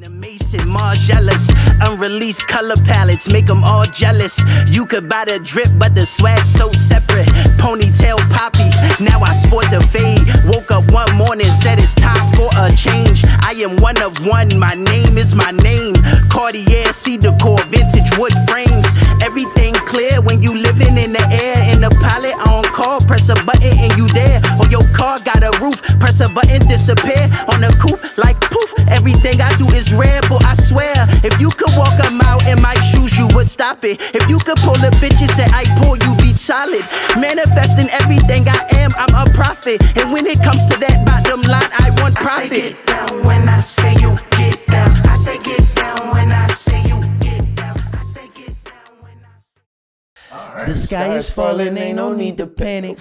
Mason, Margielas, unreleased color palettes, make them all jealous. You could buy the drip, but the swag so separate. Ponytail poppy, now I sport the fade. Woke up one morning, said it's time for a change. I am one of one, my name is my name. Cartier, cedar core, vintage wood frames. Everything clear when you living in the air. In the pilot on call, press a button and you there. Or your car got a roof, press a button, disappear. On the coupe, like poof, everything I do is rare, but I swear, if you could walk a mile in my shoes, you would stop it. If you could pull the bitches that I pull, you be solid. Manifesting everything I am, I'm a prophet. And when it comes to that bottom line, I want profit. I say get down when I say you get down. I say get down when I say you get down. I say get down when I say. Right, the sky is falling, ain't no need to panic.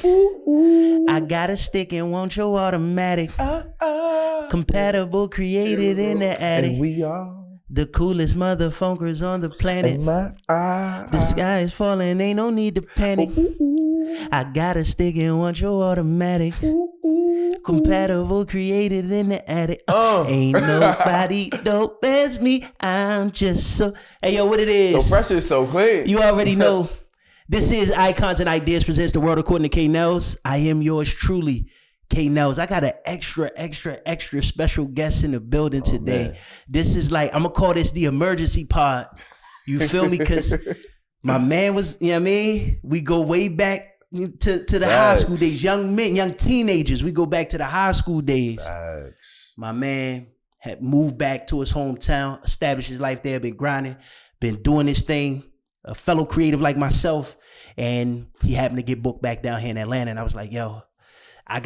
I got a stick and want your automatic. Compatible, created in the attic. And we are the coolest motherfuckers on the planet. The sky is falling, ain't no need to panic. I got a stick and want your automatic. Compatible, created in the attic. Ain't nobody dope as me. I'm just so. Hey yo, what it is? So precious, so clean. You already know. This is Icons and Ideas presents the world according to Nellz. I am yours truly, Nellz. I got an extra special guest in the building today. Man. This is like, I'm gonna call this the emergency pod. You feel me? Because my man was, you know what I mean? We go way back to the high school days, young men, young teenagers. We go back to the high school days. My man had moved back to his hometown, established his life there, been grinding, been doing this thing. A fellow creative like myself, and he happened to get booked back down here in Atlanta. And I was like, yo, I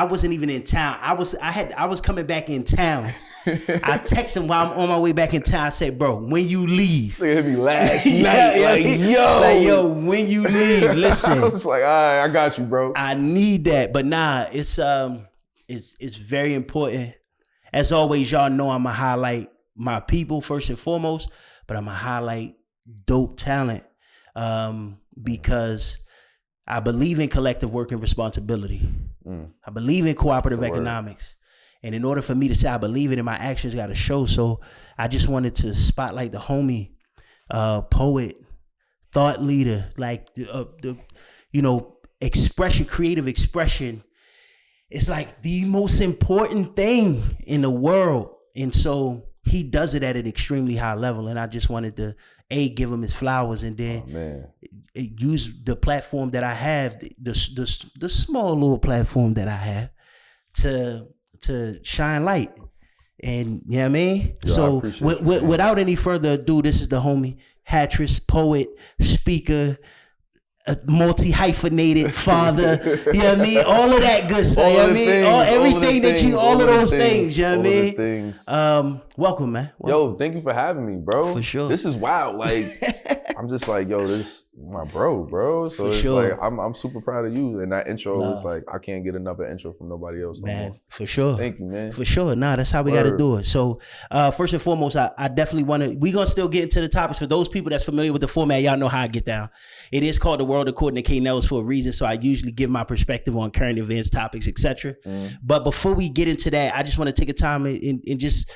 wasn't even in town. I was coming back in town. I text him while I'm on my way back in town. I said, bro, when you leave. It hit me last night. Like, yo, when you leave, listen. I was like, all right, I got you, bro. I need that. But nah, it's very important. As always, y'all know I'm gonna highlight my people first and foremost, but I'm gonna highlight dope talent because I believe in collective work and responsibility. I believe in cooperative economics. And in order for me to say I believe it, my actions got to show. So I just wanted to spotlight the homie, poet, thought leader, like the expression, creative expression. It's like the most important thing in the world. And so he does it at an extremely high level, and I just wanted to give him his flowers, and then use the platform that I have, the small little platform that I have, to shine light. And you know what I mean? Yo, so without any further ado, this is the homie, Hattress, poet, speaker, a multi-hyphenated father, you know what I mean? All of that good stuff, you know what I mean? All of those things, you know what I mean? Welcome, man. Welcome. Yo, thank you for having me, bro. For sure. This is wild. Like, I'm just like, yo, this my bro. So it's like, I'm super proud of you. And that intro is like, I can't get another intro from nobody else. Man, for sure. Thank you, man. For sure. Nah, that's how we got to do it. So first and foremost, I definitely want to, we're going to still get into the topics. For those people that's familiar with the format, y'all know how I get down. It is called The World According to Nellz for a reason. So I usually give my perspective on current events, topics, etc. But before we get into that, I just want to take a time and just,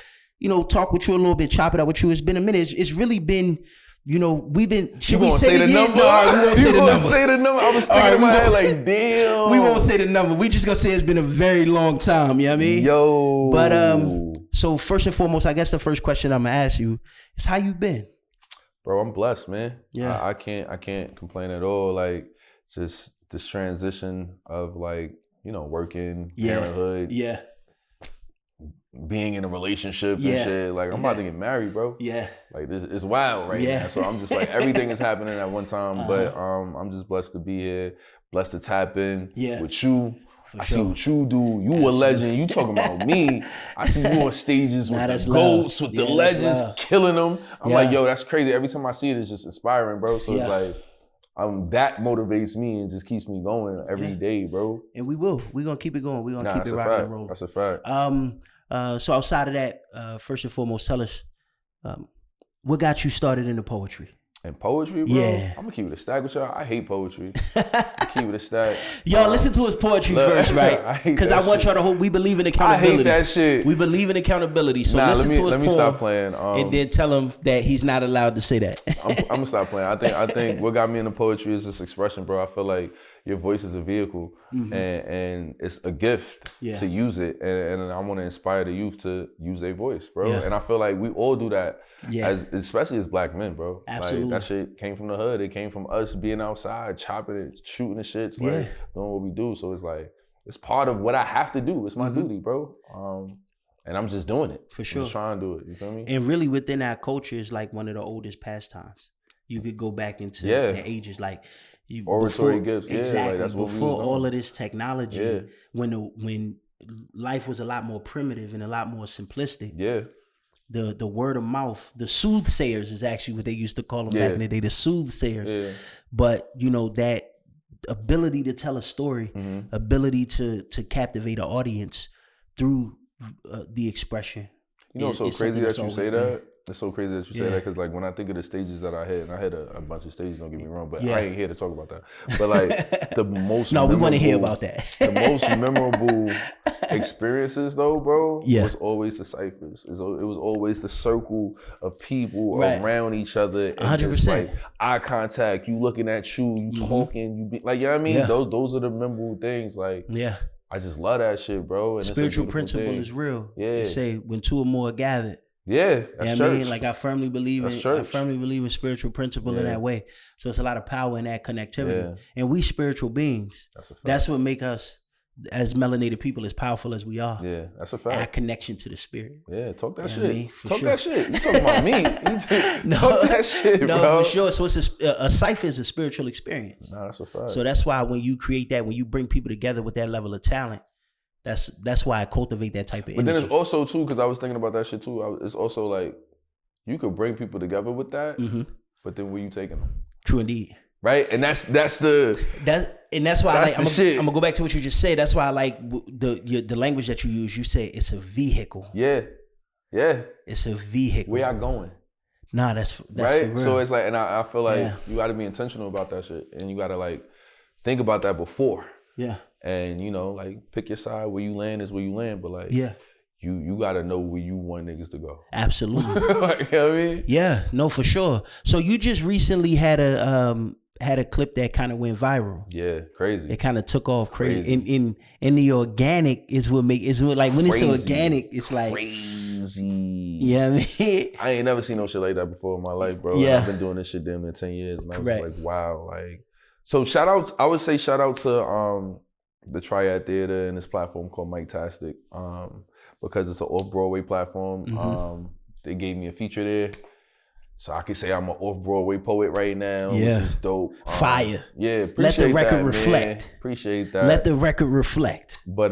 talk with you a little bit, chop it up with you. It's been a minute. It's really been, we've been. Should we say the number? No, we won't say the number. Say the number. I was thinking in my head like, damn. We won't say the number. We just gonna say it's been a very long time. You know what I mean? Yo. But so first and foremost, I guess the first question I'm gonna ask you is how you been? Bro, I'm blessed, man. Yeah. I can't complain at all. Like, just this transition of like, working, parenthood. Yeah. Being in a relationship and shit. Like, I'm about to get married, bro. Yeah. Like, this is wild right now. So I'm just like, everything is happening at one time. But I'm just blessed to be here, blessed to tap in with you. I see what you do. You a legend. You talking about me. I see you on stages with the GOATs, with the legends, killing them. I'm like, yo, that's crazy. Every time I see it, it's just inspiring, bro. So it's like, that motivates me and just keeps me going every day, bro. And we're gonna keep it going. We're gonna keep it rocking and rolling. That's a fact. So outside of that, first and foremost, tell us what got you started in the poetry? And poetry, bro? Yeah. I'm gonna keep it a stack with y'all. I hate poetry. Keep it a stack. Y'all listen to his poetry first, right? Because I want y'all to hope we believe in accountability. I hate that shit. We believe in accountability. So listen to his poem. Let me stop playing. And then tell him that he's not allowed to say that. I'm gonna stop playing. I think what got me into poetry is this expression, bro. I feel like your voice is a vehicle, and it's a gift to use it. And I want to inspire the youth to use their voice, bro. Yeah. And I feel like we all do that, especially as black men, bro. Absolutely. Like, that shit came from the hood. It came from us being outside, chopping it, shooting the shits, like doing what we do. So it's like, it's part of what I have to do. It's my duty, bro. And I'm just doing it. For sure. I'm just trying to do it. You feel me? And really within our culture is like one of the oldest pastimes. You could go back into the ages like oratory gifts. Exactly. Like that's what before all of this technology, when life was a lot more primitive and a lot more simplistic. Yeah. The word of mouth, the soothsayers is actually what they used to call them back in the day, the soothsayers. Yeah. But you know, that ability to tell a story, ability to captivate an audience through the expression. You know, it's so crazy that you say that. It's so crazy that you say that because, like, when I think of the stages that I had, and I had a bunch of stages, don't get me wrong, but I ain't here to talk about that. But, like, the most we want to hear about that. The most memorable experiences, though, bro, was always the ciphers. It was always the circle of people around each other. And 100%. Just, like, eye contact, you looking at you talking, you be like, you know what I mean? Yeah. Those are the memorable things, like. Yeah. I just love that shit, bro. And spiritual principle is real. Yeah. They say when two or more are gathered. Yeah, that's church. I mean, like I firmly believe in spiritual principle in that way. So it's a lot of power in that connectivity. Yeah. And we spiritual beings. That's what make us as melanated people as powerful as we are. Yeah, that's a fact. Our connection to the spirit. Yeah, talk that shit. I mean? That shit. You talking about me? Talk that shit, bro. No, for sure. So it's a cipher is a spiritual experience. No, that's a fact. So that's why when you create that, when you bring people together with that level of talent, that's why I cultivate that type of energy. But then it's also too, because I was thinking about that shit too. It's also like you could bring people together with that, but then where you taking them? True indeed. Right, and that's why I like. I'm gonna go back to what you just said. That's why I like the language that you use. You say it's a vehicle. Yeah, it's a vehicle. Where y'all going? Nah, that's right. For real. So it's like, and I feel like you got to be intentional about that shit, and you got to like think about that before. Yeah. And you know, like pick your side. Where you land is where you land, but like, you got to know where you want niggas to go. Absolutely. Like, you know what I mean? Yeah, no, for sure. So you just recently had a clip that kind of went viral. Yeah, crazy. It kind of took off crazy. In the organic is what like when it's organic, it's like crazy. Yeah, you know what I mean? I ain't never seen no shit like that before in my life, bro. Yeah. I've been doing this shit damn near 10 years, and I was like, wow, like. So I would say shout out to the Triad Theater and this platform called Mike Tastic, because it's an off-Broadway platform. They gave me a feature there. So I can say I'm an off-Broadway poet right now, which is dope. Fire. Yeah, let the record reflect. Man. Appreciate that. Let the record reflect. But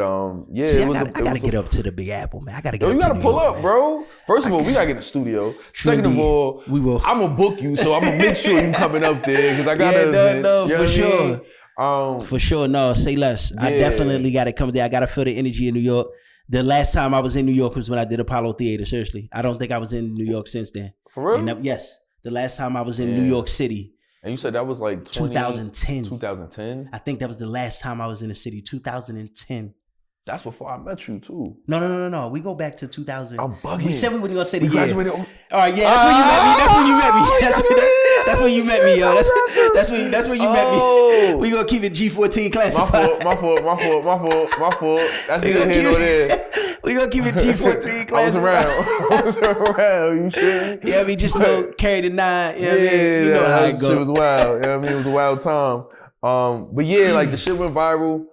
yeah, see, I gotta get up to the Big Apple, man. I gotta get up to you gotta pull up, bro. First of all, we gotta get in the studio. Second of all, we will. I'm gonna book you, so I'm gonna make sure you coming up there because I gotta events. No, you know for sure. I mean? For sure, no, say less. Yeah. I definitely gotta come there. I gotta feel the energy in New York. The last time I was in New York was when I did Apollo Theater, seriously. I don't think I was in New York since then. For real? Yes. The last time I was in New York City. And you said that was like 2010. 2010? I think that was the last time I was in the city, 2010. That's before I met you too. No. We go back to 2000. I'm bugging. We said we weren't gonna say the year. Graduated. All right, yeah, that's when you met me. That's when you met me, yo. That's when you met me. We gonna keep it G14 classified. My fault. That's neither here nor there. We gonna keep it G14 classified. I was around. You sure? Yeah, I mean, just carry the 9. You know what I mean? You know how it goes. It was wild. You know what I mean? It was a wild time. But yeah, like the shit went viral.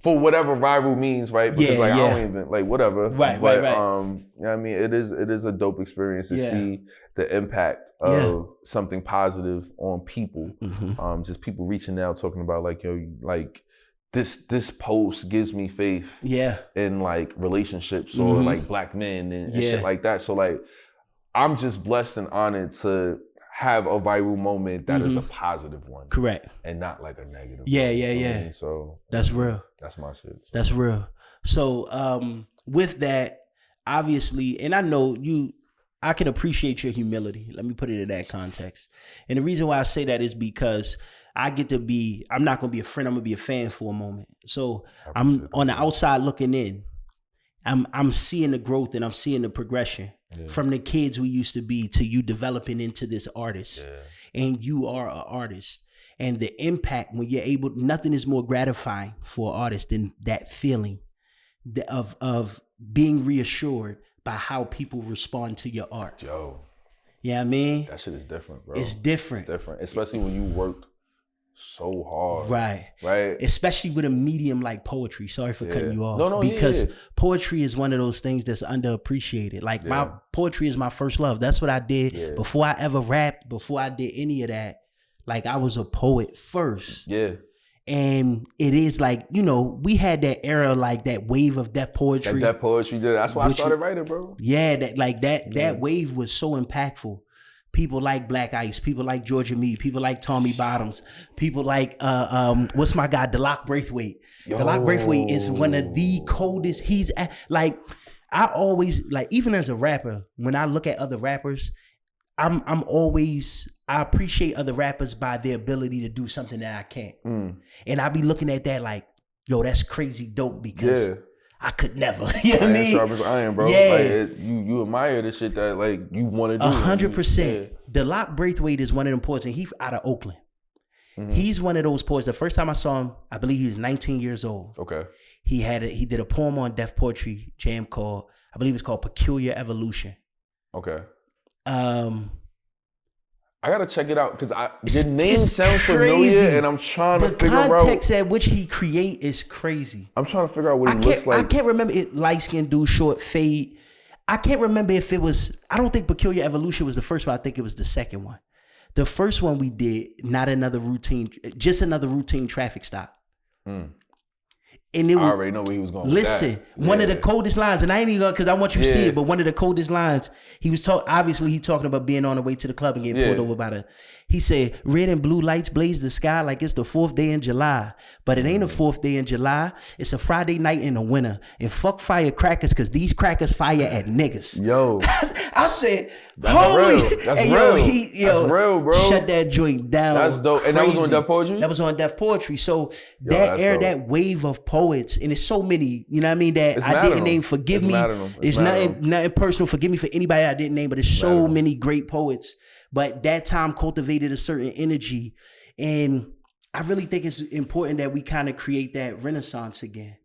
For whatever viral means, right? Because I don't even like whatever. Right. You know what I mean? It is a dope experience to see the impact of something positive on people. Just people reaching out, talking about like, yo, like this post gives me faith in like relationships or like black men and shit like that. So like I'm just blessed and honored to have a viral moment that is a positive one. Correct. And not like a negative one. So that's real. That's my shit. So. That's real. So with that, obviously, and I know I can appreciate your humility. Let me put it in that context. And the reason why I say that is because I'm not going to be a friend. I'm going to be a fan for a moment. So I'm on the outside looking in. I'm seeing the growth and I'm seeing the progression from the kids we used to be to you developing into this artist. Yeah. And you are an artist. And the impact when you're able, nothing is more gratifying for an artist than that feeling of being reassured by how people respond to your art. Yo. Yeah, I mean? That shit is different, bro. It's different. It's different. Especially when you worked so hard. Right. Especially with a medium like poetry. Sorry for cutting you off. Because poetry is one of those things that's underappreciated. Like my poetry is my first love. That's what I did before I ever rapped, before I did any of that. Like I was a poet first. Yeah. And it is like, you know, we had that era, like that wave of death poetry. That poetry, that's why I started writing, bro. Yeah, that wave was so impactful. People like Black Ice, people like Georgia Meade, people like Tommy Bottoms, people like what's my guy, Dahlak Brathwaite. Dahlak Brathwaite is one of the coldest. He's like, I always like, even as a rapper, when I look at other rappers, I appreciate other rappers by their ability to do something that I can't. And I be looking at that like, yo, that's crazy dope because I could never. You know what I mean? Sharp as iron, bro. Yeah. Like, you admire the shit that like you want to do. 100%. Dahlak Brathwaite is one of them poets, and he's out of Oakland. He's one of those poets. The first time I saw him, I believe he was 19 years old. Okay. He did a poem on Deaf Poetry Jam called, I believe it's called Peculiar Evolution. Okay. I gotta check it out because the name sounds familiar, and I'm trying to figure out. The context at which he create is crazy. I'm trying to figure out what he looks like. I can't remember it. Light skin dude, short fade. I can't remember if it was. I don't think Peculiar Evolution was the first one. I think it was the second one. The first one we did, just another routine traffic stop. And it was, I already know where he was going. Listen, one of the coldest lines, and I ain't even gonna, because I want you to see it, but one of the coldest lines, he was obviously he talking about being on the way to the club and getting pulled over by he said, red and blue lights blaze the sky like it's the 4th day in July. But it ain't a 4th day in July. It's a Friday night in the winter. And fuck firecrackers, because these crackers fire at niggas. Yo. I said, that's holy. Real. That's real. That's real, bro. Shut that joint down. That's dope. Crazy. And that was on Deaf Poetry? That was on Deaf Poetry. So that era, that wave of poets, and it's so many, you know what I mean, that I didn't name. Forgive me. It's nothing personal. Forgive me for anybody I didn't name, but it's so many great poets. But that time cultivated a certain energy. And I really think it's important that we kind of create that renaissance again.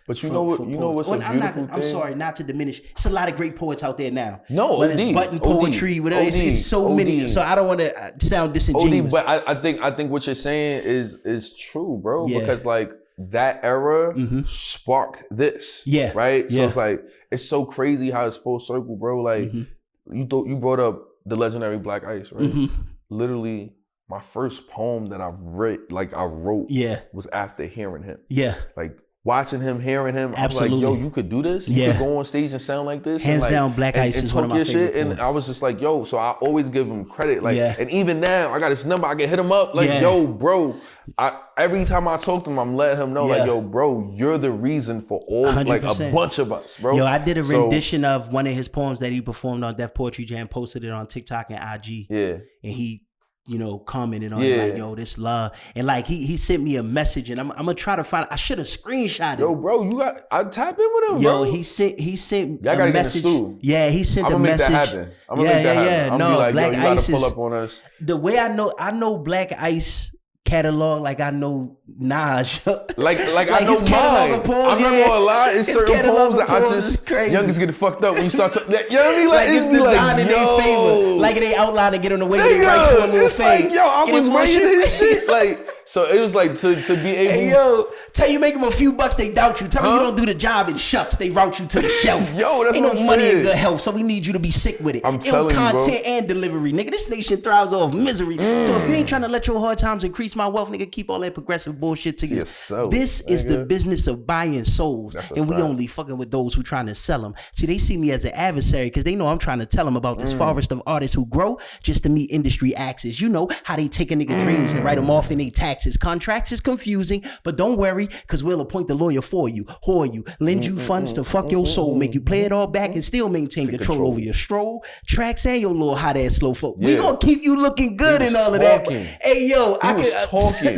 But you know what's a beautiful thing? I'm sorry, not to diminish. It's a lot of great poets out there now. No, whether it's button poetry, whatever. It's so many. So I don't want to sound disingenuous. But I think what you're saying is true, bro. Yeah. Because like that era sparked this. Yeah. Right? So it's like, it's so crazy how it's full circle, bro. Like you brought up the legendary Black Ice, right? Literally, my first poem that I wrote was after hearing him. Yeah. Like watching him, hearing him, absolutely. I was like, yo, you could do this? You could go on stage and sound like this? Hands down, Black Ice is one of my favorite poets. And I was just like, yo, so I always give him credit. Like, and even now, I got his number, I can hit him up. Like, yo, bro, every time I talk to him, I'm letting him know, like, yo, bro, you're the reason for all, 100%. Like a bunch of us, bro. Yo, I did a rendition of one of his poems that he performed on Deaf Poetry Jam, posted it on TikTok and IG. Yeah. And he, commented on it like, yo, this love. And like, he sent me a message, and I'm going to try to find, I should have screenshotted it. Yo, bro, I tap in with him, yo, bro. He sent y'all a message. Yeah, he sent a message. I'm going to make that happen. I'm No, like, Black yo, you Ice gotta pull up on us. The way I know Black Ice catalog like I know Naj. like I know mine. I'm not gonna lie, it's certain poems that I just youngest get fucked up when you start to, you know what I mean? Like it's designed in their favor. Like they outline to get on the way they write to a little fade. Like, yo, I was writing his shit. Like, so it was like to be able. Hey, yo, tell you make them a few bucks, they doubt you. Tell me you don't do the job, and shucks, they route you to the shelf. Yo, that's ain't what no I'm money saying. in good health, so we need you to be sick with it. I'm telling you, bro. Content and delivery, nigga. This nation thrives off misery. So if you ain't trying to let your hard times increase my wealth, nigga, keep all that progressive bullshit to yourself. This is the business of buying souls, and we only fucking with those who trying to sell them. See, they see me as an adversary because they know I'm trying to tell them about this forest of artists who grow just to meet industry axes. You know how they take a nigga dreams and write them off in their taxes. taxes. Contracts is confusing, but don't worry, because we'll appoint the lawyer for you, whore you, lend you funds to fuck your soul, make you play it all back and still maintain control over your stroll, tracks, and your little hot ass slow folk. We gonna keep you looking good and all of that. Hey, yo, I could talking.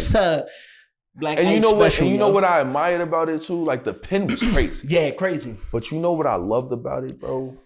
Black and you know what? And you know what I admired about it too? Like the pen was crazy. Yeah, crazy. But you know what I loved about it, bro?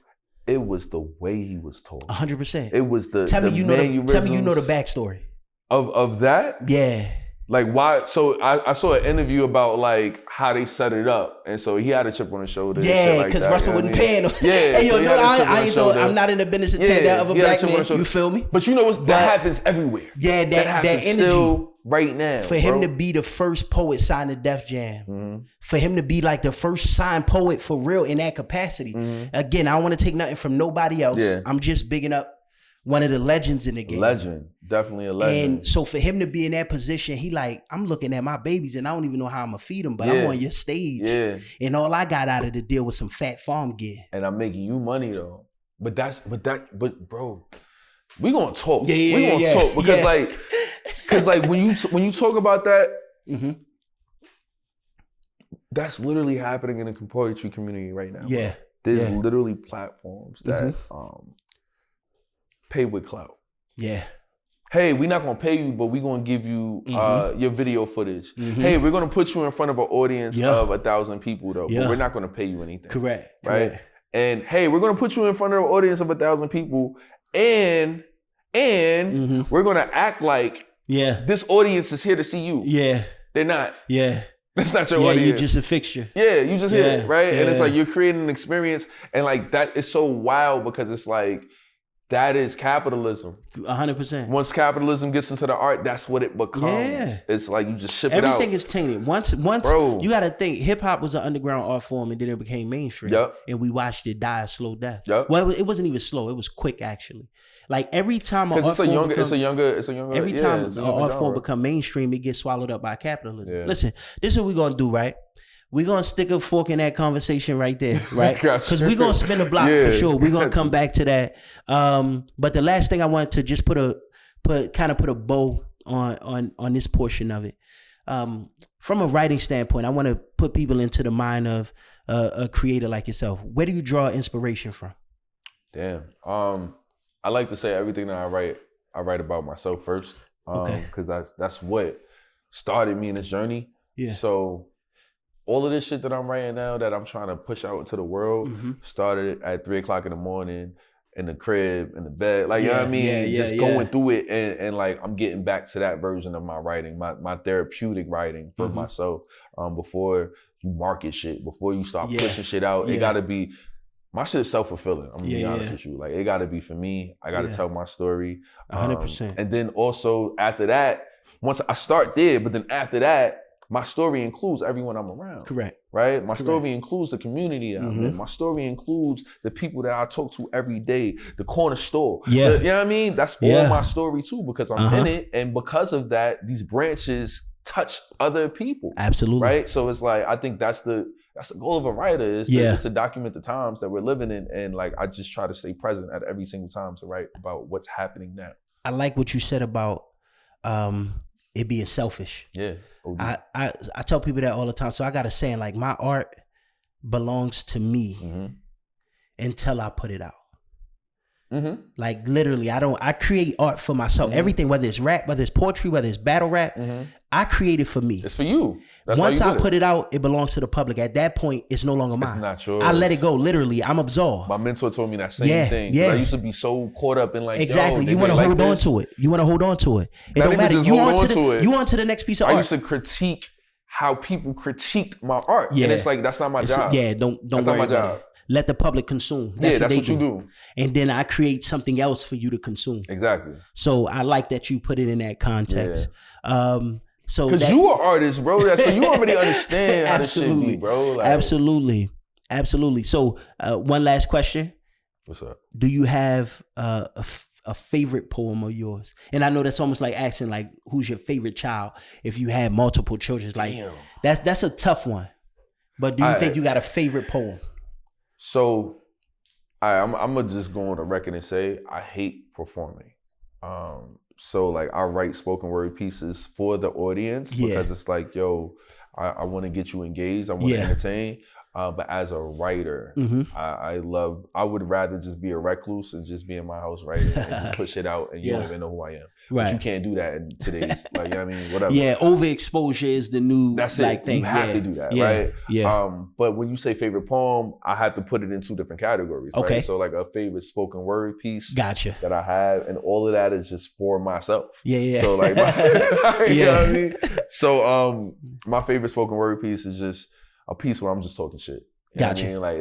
It was the way he was talking. 100%. It was the tell me you know the backstory of that. Yeah. Like why? So I saw an interview about like how they set it up, and so he had a chip on his shoulder. Yeah, because like Russell wouldn't pay him. Yeah. Hey, yo, no, I ain't thought I'm not in the business to tear down of a black man. You feel me? But you know that happens everywhere. Yeah, that energy. Still right now, for him to be the first poet signed to Def Jam, for him to be like the first signed poet for real in that capacity. Again, I don't want to take nothing from nobody else. Yeah. I'm just bigging up one of the legends in the game. Legend, definitely a legend. And so for him to be in that position, he like, I'm looking at my babies and I don't even know how I'm gonna feed them, but I'm on your stage. Yeah. And all I got out of the deal was some fat farm gear. And I'm making you money though. But bro, we gonna talk. We gonna talk because like when you talk about that, that's literally happening in the poetry community right now. Yeah. Bro. There's literally platforms that pay with clout. Yeah. Hey, we're not gonna pay you, but we're gonna give you your video footage. Hey, we're gonna put you in front of an audience of 1,000 people though, but we're not gonna pay you anything. Correct. Right. Correct. And hey, we're gonna put you in front of an audience of 1,000 people, and we're gonna act like this audience is here to see you. Yeah. They're not. Yeah. That's not your audience. You're just a fixture. Yeah, you just here, right? Yeah. And it's like you're creating an experience, and like that is so wild because it's like that is capitalism. 100%. Once capitalism gets into the art, that's what it becomes. Yeah. It's like you just ship it out. Everything is tainted. Once bro, you got to think, hip hop was an underground art form, and then it became mainstream. Yep. And we watched it die a slow death. Yep. Well, it wasn't even slow. It was quick actually. Like every time an art form every time an art form become mainstream, it gets swallowed up by capitalism. Yeah. Listen, this is what we're gonna do, right? We're gonna stick a fork in that conversation right there, right? Because we're gonna spin a block for sure. We're gonna come back to that. But the last thing I wanted to just put a bow on this portion of it. From a writing standpoint, I want to put people into the mind of a creator like yourself. Where do you draw inspiration from? Damn. I like to say everything that I write about myself first. Because that's what started me in this journey. Yeah. So all of this shit that I'm writing now that I'm trying to push out into the world started at 3:00 in the morning in the crib, in the bed. Like, you know what I mean? Just going through it and like I'm getting back to that version of my writing, my therapeutic writing for myself. Before you market shit, before you start pushing shit out, it gotta be, my shit is self-fulfilling. I'm gonna be honest with you. Like, it gotta be for me. I gotta tell my story. 100%. And then also after that, once I start there, but then after that, my story includes everyone I'm around. Correct. Right? My story includes the community that I'm in. My story includes the people that I talk to every day, the corner store. Yeah. You know what I mean? That's all my story too, because I'm in it. And because of that, these branches touch other people. Absolutely. Right? So it's like, I think that's the goal of a writer is to document the times that we're living in. And like, I just try to stay present at every single time to write about what's happening now. I like what you said about it being selfish. Yeah. I tell people that all the time. So I got a saying, like, my art belongs to me until I put it out. Like, literally, I create art for myself. Everything, whether it's rap, whether it's poetry, whether it's battle rap, I create it for me. It's for you. Once I put it out, it belongs to the public. At that point, it's no longer mine. It's not yours. I let it go. Literally, I'm absolved. My mentor told me that same thing. Yeah. I used to be so caught up in like, exactly. You want to hold on to it. You want to hold on to it. It don't matter. You on to the next piece of art. I used to critique how people critiqued my art. Yeah. And it's like, that's not my job. Yeah, don't worry about it. Job. Let the public consume. That's what you do. And then I create something else for you to consume. Exactly. So I like that you put it in that context. Yeah. So because you are an artist, bro. So you already understand how this shit be, bro. Like, absolutely. So one last question. What's up? Do you have a favorite poem of yours? And I know that's almost like asking, like, who's your favorite child if you had multiple children. It's like, that's a tough one. But do you think you got a favorite poem? So I'm gonna just go on the record and say I hate performing. So like I write spoken word pieces for the audience because it's like, yo, I want to get you engaged. I want to entertain. But as a writer, I would rather just be a recluse and just be in my house writing and just push it out and you don't even know who I am. Right. But you can't do that in today's, like, you know what I mean? Whatever. Yeah, overexposure is the new thing. You have to do that, right? Yeah. But when you say favorite poem, I have to put it in two different categories, right? So like a favorite spoken word piece that I have, and all of that is just for myself. Yeah. So like, you know what I mean? So my favorite spoken word piece is just a piece where I'm just talking shit. You know what I mean? Like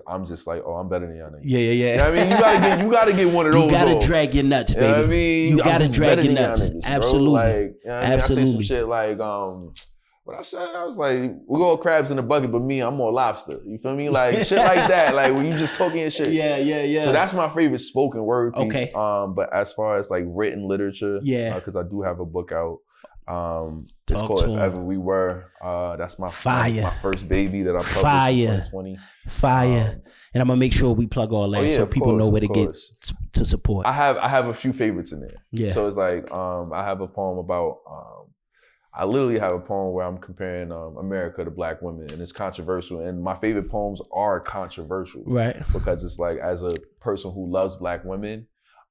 I'm just like, oh, I'm better than y'all niggas. Yeah. You know what I mean? You gotta get one of those. You gotta drag your nuts, baby. You know what I mean? You gotta drag your nuts. Niggas, absolutely. Like, you know what I mean? Absolutely. I say some shit like, what I said, I was like, we're all crabs in the bucket, but me, I'm more lobster. You feel me? Like shit like that. Like when you just talking your shit. Yeah. So that's my favorite spoken word piece. Okay. But as far as like written literature, because I do have a book out. It's called If Ever We Were. That's my first baby that I published in 2020. Fire. And I'm gonna make sure we plug all that so people know where to get to support. I have a few favorites in there. Yeah. So it's like I have a poem about I literally have a poem where I'm comparing America to black women, and it's controversial. And my favorite poems are controversial, right? Because it's like, as a person who loves black women,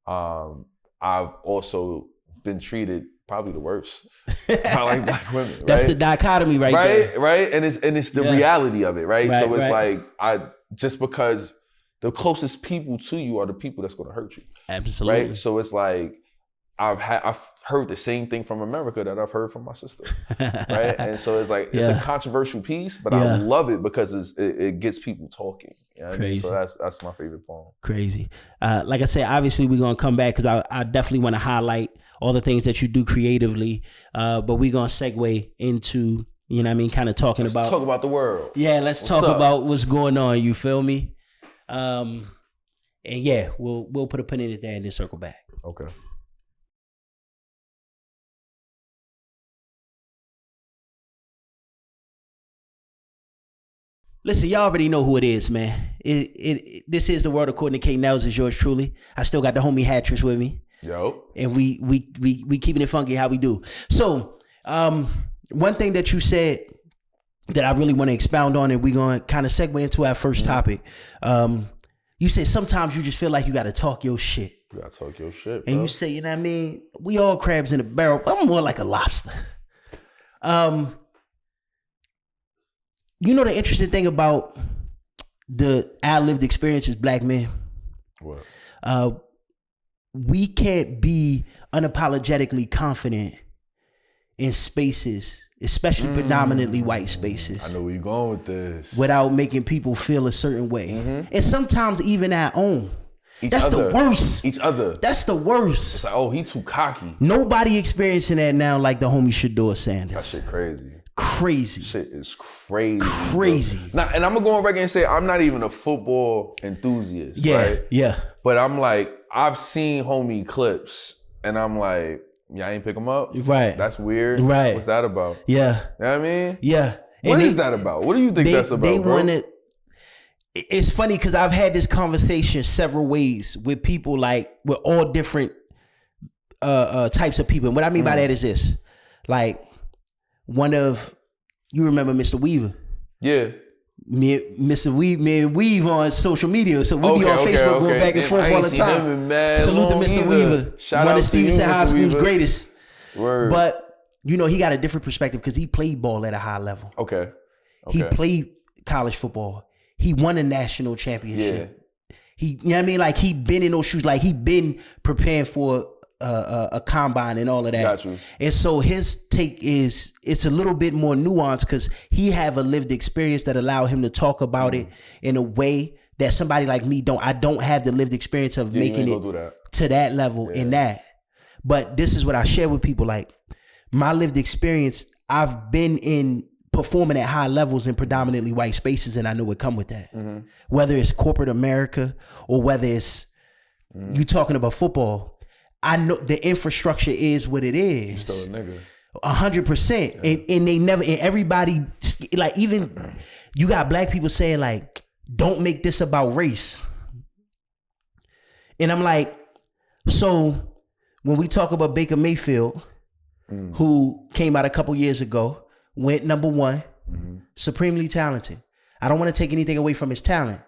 I've also been treated probably the worst. I like black women. Right? That's the dichotomy, right there. Right. And it's the reality of it, right? So it's like just because the closest people to you are the people that's going to hurt you. Absolutely. Right. So it's like I've heard the same thing from America that I've heard from my sister. Right. And so it's like it's a controversial piece, but I love it because it gets people talking. You know what I mean? So that's my favorite poem. Crazy. Like I said, obviously we're gonna come back because I definitely want to highlight all the things that you do creatively, but we're going to segue into, you know what I mean, kind of talking about... Let's talk about the world. Yeah, let's talk about what's going on, you feel me? And yeah, we'll put a pin in it there and then circle back. Okay. Listen, y'all already know who it is, man. This is The World According to K. Nellz, is yours truly. I still got the homie Hattress with me. Yo. And we keeping it funky how we do. So one thing that you said that I really want to expound on, and we're going to kind of segue into our first topic. You said sometimes you just feel like you got to talk your shit. You got to talk your shit, bro. And you say, you know what I mean? We all crabs in a barrel. I'm more like a lobster. You know the interesting thing about our lived experience as black men? What? We can't be unapologetically confident in spaces, especially predominantly white spaces. I know where you're going with this. Without making people feel a certain way. And sometimes even our own. That's the worst. Each other. That's the worst. It's like, oh, he too cocky. Nobody experiencing that now like the homie Shedeur Sanders. That shit crazy. Crazy. Shit is crazy. Crazy. Now, and I'm going to go on record and say I'm not even a football enthusiast, right? Yeah. But I'm like, I've seen homie clips and I'm like, yeah, I ain't pick them up. Right. That's weird. Right. What's that about? Yeah. You know what I mean? Yeah. What is that about? What do you think that's about, bro? It's funny because I've had this conversation several ways with people, like with all different types of people. And what I mean by that is this. Like, you remember Mr. Weaver? Yeah. Me and Weave on social media, so we be on Facebook going back and forth all the time. Salute to Mr. Weaver, one of Stevenson High School's greatest. Word. But you know, he got a different perspective because he played ball at a high level. Okay. He played college football. He won a national championship. Yeah. He, you know what I mean? Like he been in those shoes. Like he been preparing for a combine and all of that. Got you. And so his take is, it's a little bit more nuanced because he have a lived experience that allow him to talk about it in a way that somebody like me don't. I don't have the lived experience of making it to that level in that. But this is what I share with people. Like my lived experience, I've been in performing at high levels in predominantly white spaces, and I know what come with that. Whether it's corporate America or whether it's you talking about football. I know the infrastructure is what it is. You're still a nigga. 100%. And they never, and everybody, like even you got black people saying like, don't make this about race. And I'm like, so when we talk about Baker Mayfield, who came out a couple years ago, went number 1, supremely talented. I don't want to take anything away from his talent.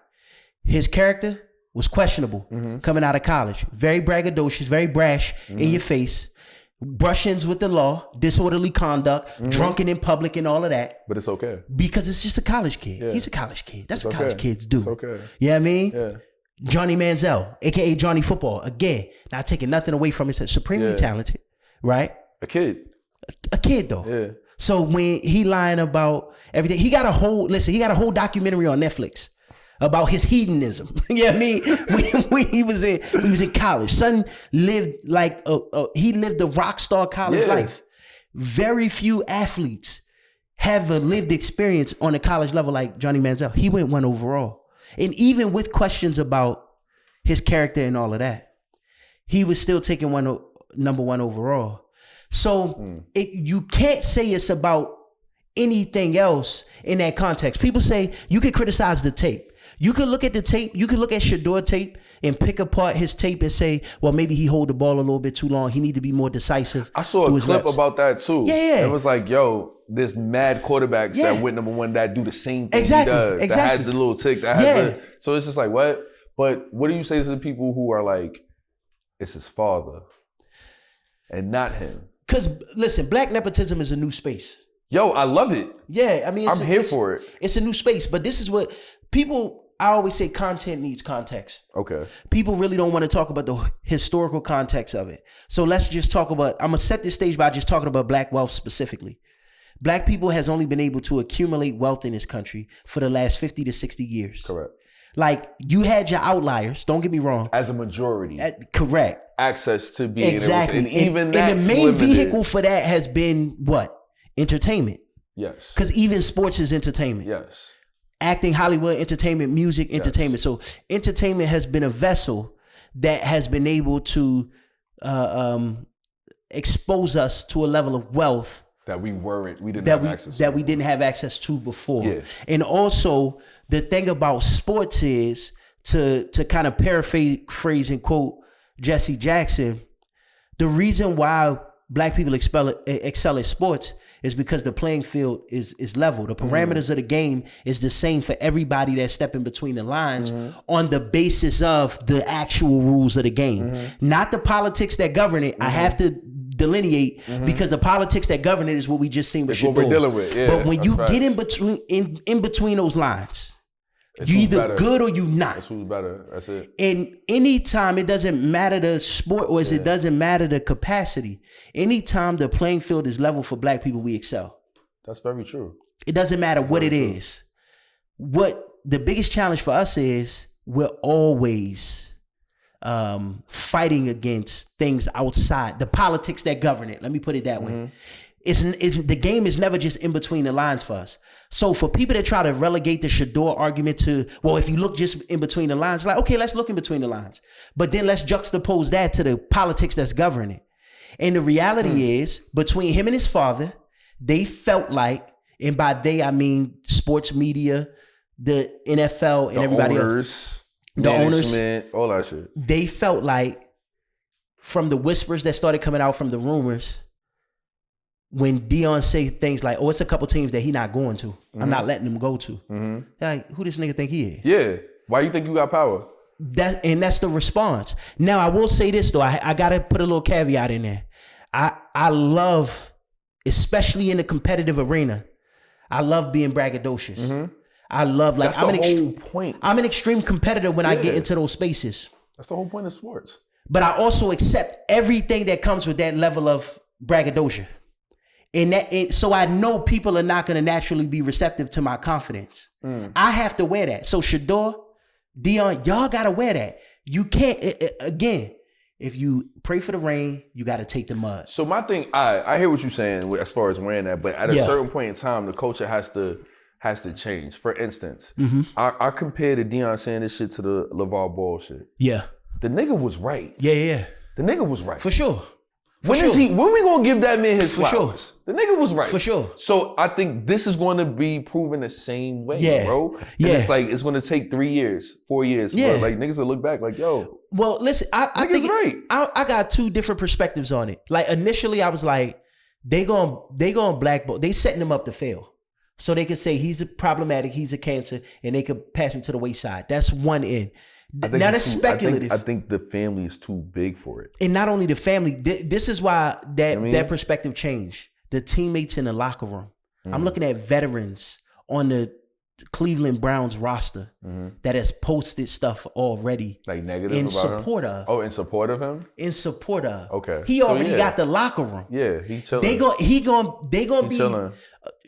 His character was questionable coming out of college. Very braggadocious, very brash in your face. Brush-ins with the law, disorderly conduct, drunken in public and all of that. But it's okay. Because it's just a college kid. Yeah. He's a college kid. That's what college kids do. It's okay. You know what I mean? Yeah. Johnny Manziel, a.k.a. Johnny Football. Again, not taking nothing away from his supremely talented, right? A kid. A kid, though. Yeah. So when he lying about everything, he got a whole documentary on Netflix about his hedonism. You know what I mean? when he was in college. Son lived like he lived a rock star college life. Very few athletes have a lived experience on a college level like Johnny Manziel. He went 1 overall. And even with questions about his character and all of that, he was still taking number 1 overall. So you can't say it's about anything else in that context. People say you can criticize the tape. You could look at the tape. You could look at Shedeur tape and pick apart his tape and say, well, maybe he hold the ball a little bit too long. He need to be more decisive. I saw a clip about that too. Yeah. It was like, yo, there's mad quarterbacks that went number 1 that do the same thing he does. That has the little tick. That has so it's just like, what? But what do you say to the people who are like, it's his father and not him? Because listen, black nepotism is a new space. Yo, I love it. Yeah, I mean, I'm here for it. It's a new space, but this is what people. I always say content needs context. Okay. People really don't want to talk about the historical context of it. So let's just talk about, I'm going to set this stage by just talking about black wealth specifically. Black people has only been able to accumulate wealth in this country for the last 50 to 60 years. Correct. Like you had your outliers, don't get me wrong. As a majority. Correct. Access to being exactly. able to, and even that. And the main vehicle for that has been what? Entertainment. Yes. Because even sports is entertainment. Yes. Acting, Hollywood, entertainment, music, entertainment. So entertainment has been a vessel that has been able to expose us to a level of wealth that we didn't have access to before. Yes. And also the thing about sports is to kind of paraphrase and quote Jesse Jackson, the reason why black people excel at sports is because the playing field is level. The parameters of the game is the same for everybody that's stepping between the lines on the basis of the actual rules of the game. Not the politics that govern it. I have to delineate because the politics that govern it is what we just seen with Shedeur. What we're dealing with. Yeah, but when you get in between those lines, you either good or you not. That's who's better. That's it. And anytime, it doesn't matter the sport or it doesn't matter the capacity. Anytime the playing field is level for black people, we excel. That's very true. It doesn't matter what it is. What the biggest challenge for us is, we're always fighting against things outside the politics that govern it. Let me put it that way. It's the game is never just in between the lines for us. So for people that try to relegate the Shedeur argument to, well, if you look just in between the lines, like, okay, let's look in between the lines. But then let's juxtapose that to the politics that's governing it. And the reality is, between him and his father, they felt like, and by they, I mean sports media, the NFL, and everybody else. The owners, all that shit. They felt like, from the whispers that started coming out from the rumors, when Dion say things like, oh, it's a couple teams that he not going to. I'm not letting him go to. Like, who this nigga think he is? Yeah. Why you think you got power? That's the response. Now, I will say this, though. I got to put a little caveat in there. I love, especially in the competitive arena, I love being braggadocious. I love, like, that's the whole point. I'm an extreme competitor when I get into those spaces. That's the whole point of sports. But I also accept everything that comes with that level of braggadocio. And so I know people are not going to naturally be receptive to my confidence. I have to wear that. So Shedeur, Dion, y'all got to wear that. You can't, again, if you pray for the rain, you got to take the mud. So my thing, I hear what you're saying as far as wearing that, but at a certain point in time, the culture has to change. For instance, I compare the Deion Sanders shit to the LeVar Ball shit. Yeah. The nigga was right. Yeah. The nigga was right. For sure. When we gonna give that man his flowers? Sure. The nigga was right. For sure. So I think this is gonna be proven the same way, bro. And it's like, it's gonna take 3 years, 4 years. Yeah. Like niggas will look back like, yo. Well, listen, I think right. I got two different perspectives on it. Like initially I was like, they going blackball. They setting him up to fail. So they could say he's a problematic, he's a cancer, and they could pass him to the wayside. That's one end. Now that's speculative. I think the family is too big for it. And not only the family, this is why that perspective changed. The teammates in the locker room. I'm looking at veterans on the Cleveland Browns roster that has posted stuff already. Like negative in about support him? of. Oh, in support of him? In support of. Okay. He already got the locker room. Yeah, he chilling. They gonna be chilling.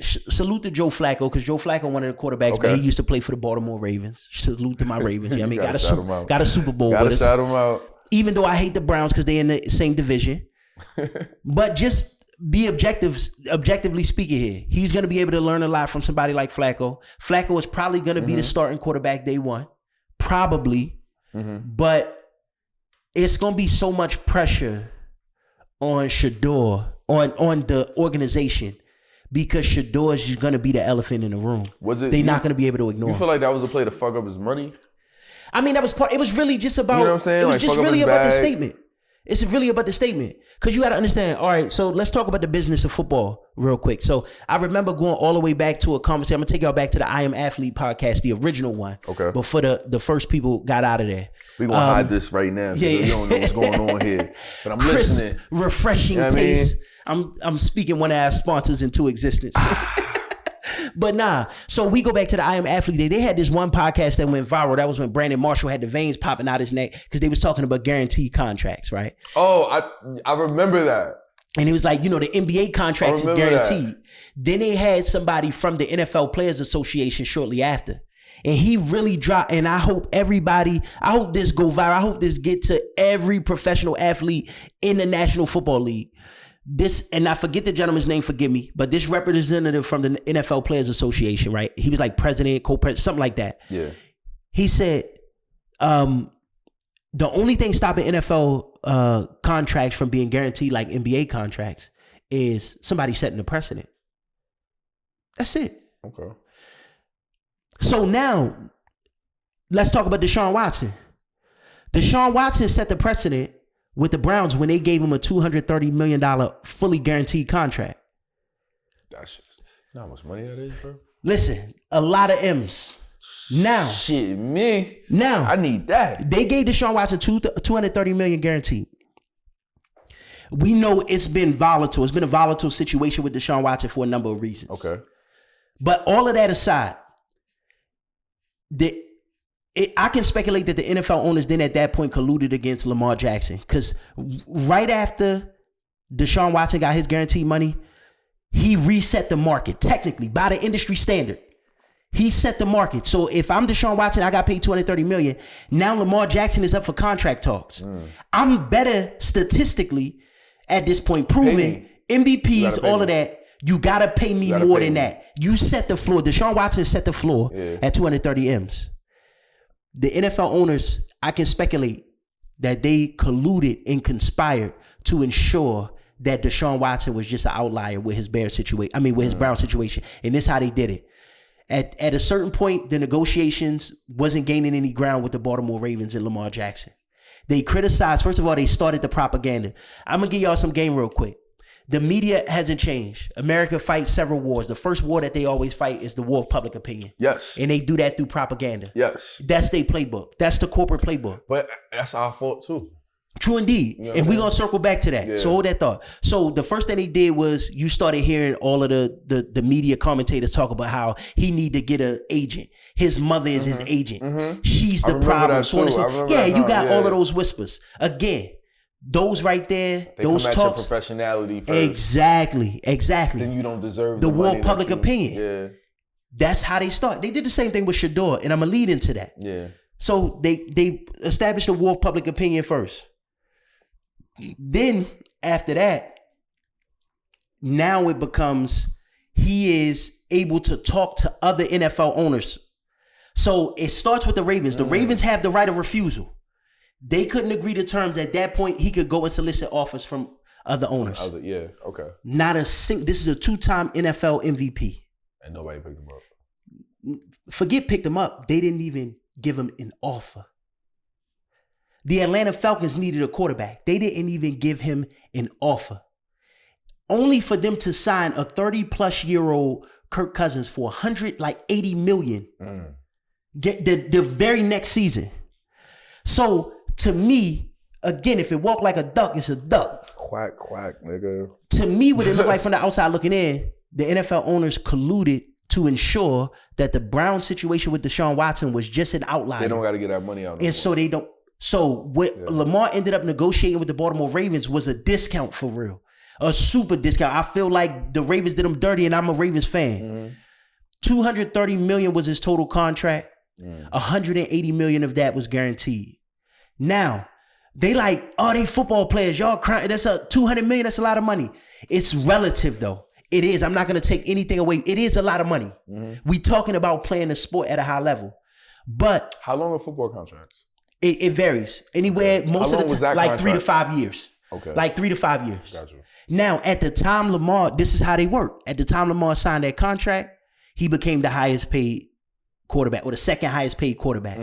Salute to Joe Flacco, because Joe Flacco, one of the quarterbacks, man, he used to play for the Baltimore Ravens. Salute to my Ravens. Yeah, I mean, got a Super Bowl with us. Shout him out. Even though I hate the Browns because they're in the same division. But just be objectively speaking here. He's going to be able to learn a lot from somebody like Flacco. Flacco is probably going to be the starting quarterback day one. Probably. But it's going to be so much pressure on Shedeur, on the organization, because Shedeur is going to be the elephant in the room. They're not going to be able to ignore him. You feel like that was a play to fuck up his money? I mean, that was part. It was really just about. You know what I'm saying? It was like, just really about the statement. It's really about the statement. Because you got to understand, all right, so let's talk about the business of football real quick. So I remember going all the way back to a conversation. I'm going to take y'all back to the I Am Athlete podcast, the original one. Okay. Before the first people got out of there. We're going to hide this right now because we don't know what's going on here. But I'm listening. Refreshing taste. I'm speaking one of our sponsors into existence. But nah, so we go back to the I Am Athlete Day. They had this one podcast that went viral. That was when Brandon Marshall had the veins popping out his neck because they was talking about guaranteed contracts, right? Oh, I remember that. And it was like, you know, the NBA contracts is guaranteed. That. Then they had somebody from the NFL Players Association shortly after. And he really dropped, and I hope this go viral. I hope this get to every professional athlete in the National Football League. This, and I forget the gentleman's name, forgive me, but this representative from the NFL Players Association, right? He was like president, co-president, something like that. Yeah. He said, the only thing stopping NFL contracts from being guaranteed like NBA contracts is somebody setting the precedent. That's it. Okay. So now, let's talk about Deshaun Watson. Deshaun Watson set the precedent with the Browns when they gave him a $230 million fully guaranteed contract. That's just, you know how much money that is, bro? Listen, a lot of M's. Now. Shit, me. Now. I need that. They gave Deshaun Watson $230 million guaranteed. We know it's been volatile. It's been a volatile situation with Deshaun Watson for a number of reasons. Okay. But all of that aside, I can speculate that the NFL owners then at that point colluded against Lamar Jackson, because right after Deshaun Watson got his guaranteed money, he reset the market technically by the industry standard. He set the market. So if I'm Deshaun Watson, I got paid $230 million. Now Lamar Jackson is up for contract talks. I'm better statistically at this point, proving MVPs, all of that. You gotta pay me more than that. You set the floor. Deshaun Watson set the floor at 230 M's. The NFL owners, I can speculate that they colluded and conspired to ensure that Deshaun Watson was just an outlier with his Bears situation. I mean, with his Brown situation. And this is how they did it. At a certain point, the negotiations wasn't gaining any ground with the Baltimore Ravens and Lamar Jackson. They criticized, first of all, they started the propaganda. I'm gonna give y'all some game real quick. The media hasn't changed. America fights several wars. The first war that they always fight is the war of public opinion. Yes. And they do that through propaganda. Yes. That's their playbook. That's the corporate playbook. But that's our fault too. True indeed. You know and we're going to circle back to that. Yeah. So hold that thought. So the first thing they did was you started hearing all of the media commentators talk about how he need to get an agent. His mother is his agent. She's the problem. So yeah, you got all of those whispers. Again, those right there, they those come at talks. Your professionality first. Exactly. Then you don't deserve the war of public opinion. Yeah. That's how they start. They did the same thing with Shedeur, and I'm gonna lead into that. Yeah. So they established the war of public opinion first. Then after that, now it becomes he is able to talk to other NFL owners. So it starts with the Ravens. The Ravens have the right of refusal. They couldn't agree to terms at that point. He could go and solicit offers from other owners. Okay. Not a single. This is a 2-time NFL MVP. And nobody picked him up. Forget picked him up. They didn't even give him an offer. The Atlanta Falcons needed a quarterback. They didn't even give him an offer. Only for them to sign a 30-plus-year-old Kirk Cousins for $180 million the very next season. So, to me, again, if it walk like a duck, it's a duck. Quack, nigga. To me, what it looked like from the outside looking in, the NFL owners colluded to ensure that the Brown situation with Deshaun Watson was just an outlier. They don't got to get that money out. And so they don't. So what Lamar ended up negotiating with the Baltimore Ravens was a discount for real. A super discount. I feel like the Ravens did him dirty, and I'm a Ravens fan. $230 million was his total contract. $180 million of that was guaranteed. Now, they like, oh, they football players. Y'all crying. That's a $200 million. That's a lot of money. It's relative, though. It is. I'm not going to take anything away. It is a lot of money. We talking about playing a sport at a high level. But how long are football contracts? It varies. Anywhere, most of the time, like contract? 3 to 5 years. Okay. Like 3 to 5 years. Gotcha. Now, at the time Lamar, this is how they work. At the time Lamar signed that contract, he became the highest paid quarterback, or the second highest paid quarterback.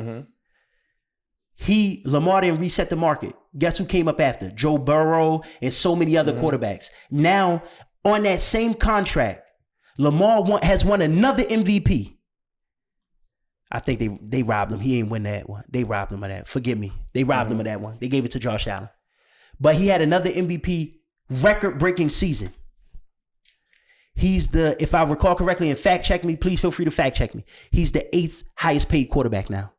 Lamar didn't reset the market. Guess who came up after? Joe Burrow and so many other quarterbacks. Now, on that same contract, Lamar has won another MVP. I think they robbed him. He ain't win that one. They robbed him of that. Forgive me. They robbed him of that one. They gave it to Josh Allen. But he had another MVP record-breaking season. He's if I recall correctly, and fact check me, please feel free to fact check me. He's the 8th highest paid quarterback now.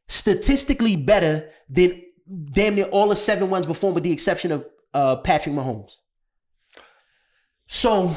Statistically better than damn near all the 7 ones before, with the exception of Patrick Mahomes. So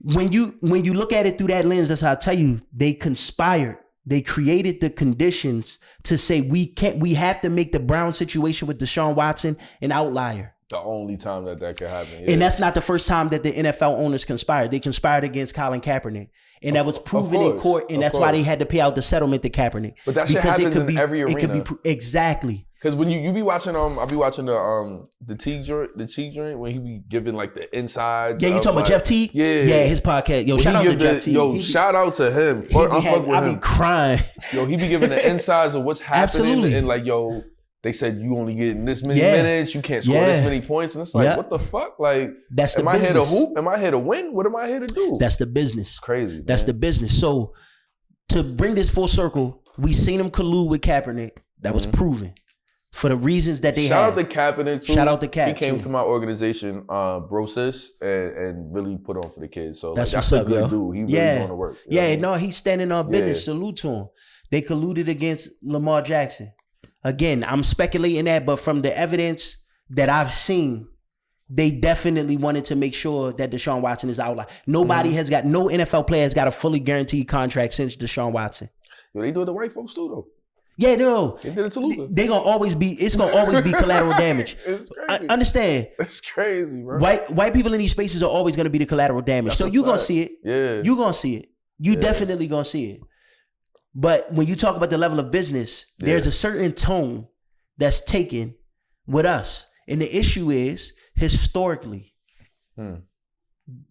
when you look at it through that lens, that's how I tell you, they conspired. They created the conditions to say we have to make the Brown situation with Deshaun Watson an outlier. The only time that could happen. And that's not the first time that the NFL owners conspired. They conspired against Colin Kaepernick. And that was proven in court, and that's why they had to pay out the settlement to Kaepernick. But that shit happens in every arena. Exactly. Because when you be watching, I'll be watching the Teague joint when he be giving like the insides. Yeah, you talking about Jeff Teague? Yeah, his podcast. Yo, shout out to Jeff Teague. Yo, shout out to him. I be crying. Yo, he be giving the insides of what's happening. Absolutely. And like, yo, they said you only getting this many minutes, you can't score this many points, and it's like, what the fuck? Like, that's the am I here to hoop? Am I here to win? What am I here to do? That's the business. It's crazy. That's the business. So to bring this full circle, we seen him collude with Kaepernick. That was proven for the reasons that they had. Shout out to Kaepernick too. Shout out to Cap. He came to my organization, Brosis, and really put on for the kids. So that's like, what's that's up, a good yo. dude. He really going to work. No, he's standing on business. Salute to him. They colluded against Lamar Jackson. Again, I'm speculating that, but from the evidence that I've seen, they definitely wanted to make sure that Deshaun Watson is outlier. Nobody has got, no NFL player has got a fully guaranteed contract since Deshaun Watson. Yo, they do it to white folks too, though. Yeah, no. They did it to Luka. It's gonna always be collateral damage. It's crazy. I understand. It's crazy, bro. White people in these spaces are always gonna be the collateral damage. So you're gonna see it. Yeah. You're gonna see it. You definitely gonna see it. But when you talk about the level of business, there's a certain tone that's taken with us. And the issue is, historically,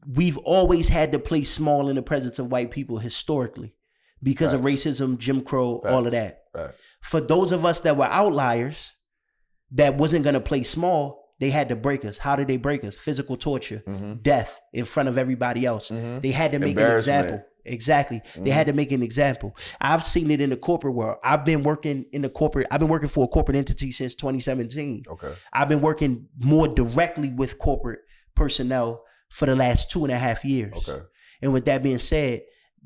we've always had to play small in the presence of white people historically because of racism, Jim Crow, all of that. For those of us that were outliers, that wasn't going to play small, they had to break us. How did they break us? Physical torture, death in front of everybody else. They had to make an example. Exactly. They had to make an example. I've seen it in the corporate world. I've been working for a corporate entity since 2017. Okay. I've been working more directly with corporate personnel for the last 2.5 years. Okay. And with that being said,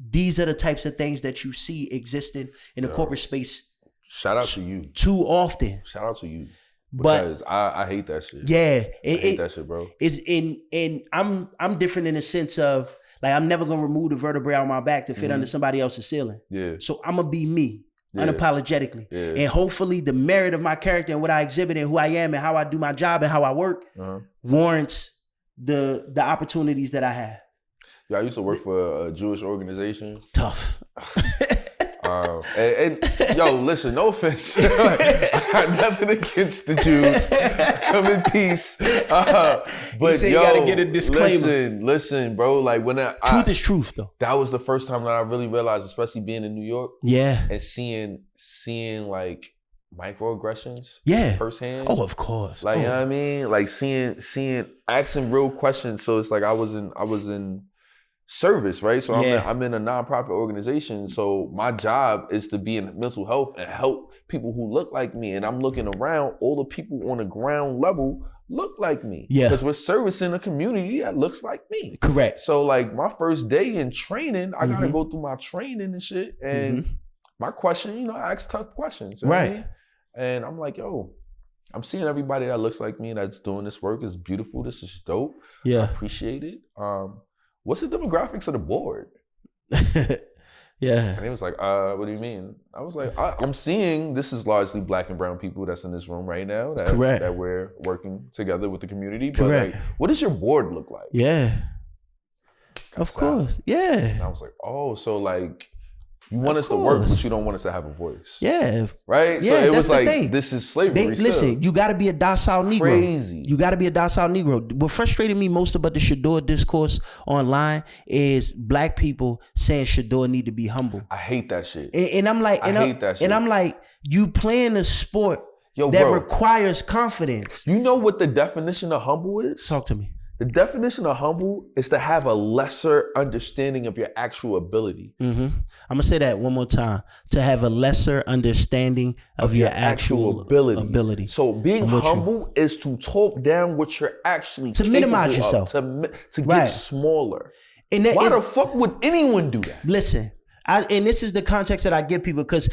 these are the types of things that you see existing in the corporate space. Shout out to you. Too often. Shout out to you. Because I hate that shit. Yeah. I hate that shit, bro. And I'm different in the sense of, like, I'm never gonna remove the vertebrae out of my back to fit under somebody else's ceiling. Yeah. So I'm gonna be me, unapologetically. Yeah. And hopefully the merit of my character and what I exhibit and who I am and how I do my job and how I work warrants the opportunities that I have. Yeah, I used to work for a Jewish organization. Tough. And yo, listen, no offense. I got nothing against the Jews. Come in peace. But you gotta get a disclaimer. Listen, bro. Like when truth is truth, though. That was the first time that I really realized, especially being in New York. Yeah. And seeing like microaggressions. Yeah. Firsthand. Oh, of course. Like you know what I mean? Like asking real questions. So it's like I was in service, right? So I'm in a nonprofit organization. So my job is to be in mental health and help people who look like me. And I'm looking around, all the people on the ground level look like me. Yeah. Because we're servicing a community that looks like me. Correct. So like my first day in training, I gotta go through my training and shit. And my question, I ask tough questions. Right. And I'm like, yo, I'm seeing everybody that looks like me that's doing this work is beautiful. This is dope. Yeah. I appreciate it. What's the demographics of the board? Yeah. And he was like, what do you mean? I was like, I'm seeing this is largely Black and brown people that's in this room right now that we're working together with the community. But like, what does your board look like? Yeah. Of course. Yeah. And I was like, oh, so like, you want us to work, but you don't want us to have a voice. Yeah. Right? Yeah, so it was like, this is slavery. Listen, you got to be a docile Negro. Crazy. You got to be a docile Negro. What frustrated me most about the Shedeur discourse online is Black people saying Shedeur need to be humble. I hate that shit. And I'm like, I hate that shit. And I'm like, you playing a sport that requires confidence. You know what the definition of humble is? Talk to me. The definition of humble is to have a lesser understanding of your actual ability. I'm gonna say that one more time. To have a lesser understanding of your actual ability. So being humble is to talk down what you're actually to minimize yourself, to get smaller. And why the fuck would anyone do that? Listen. And this is the context that I give people, because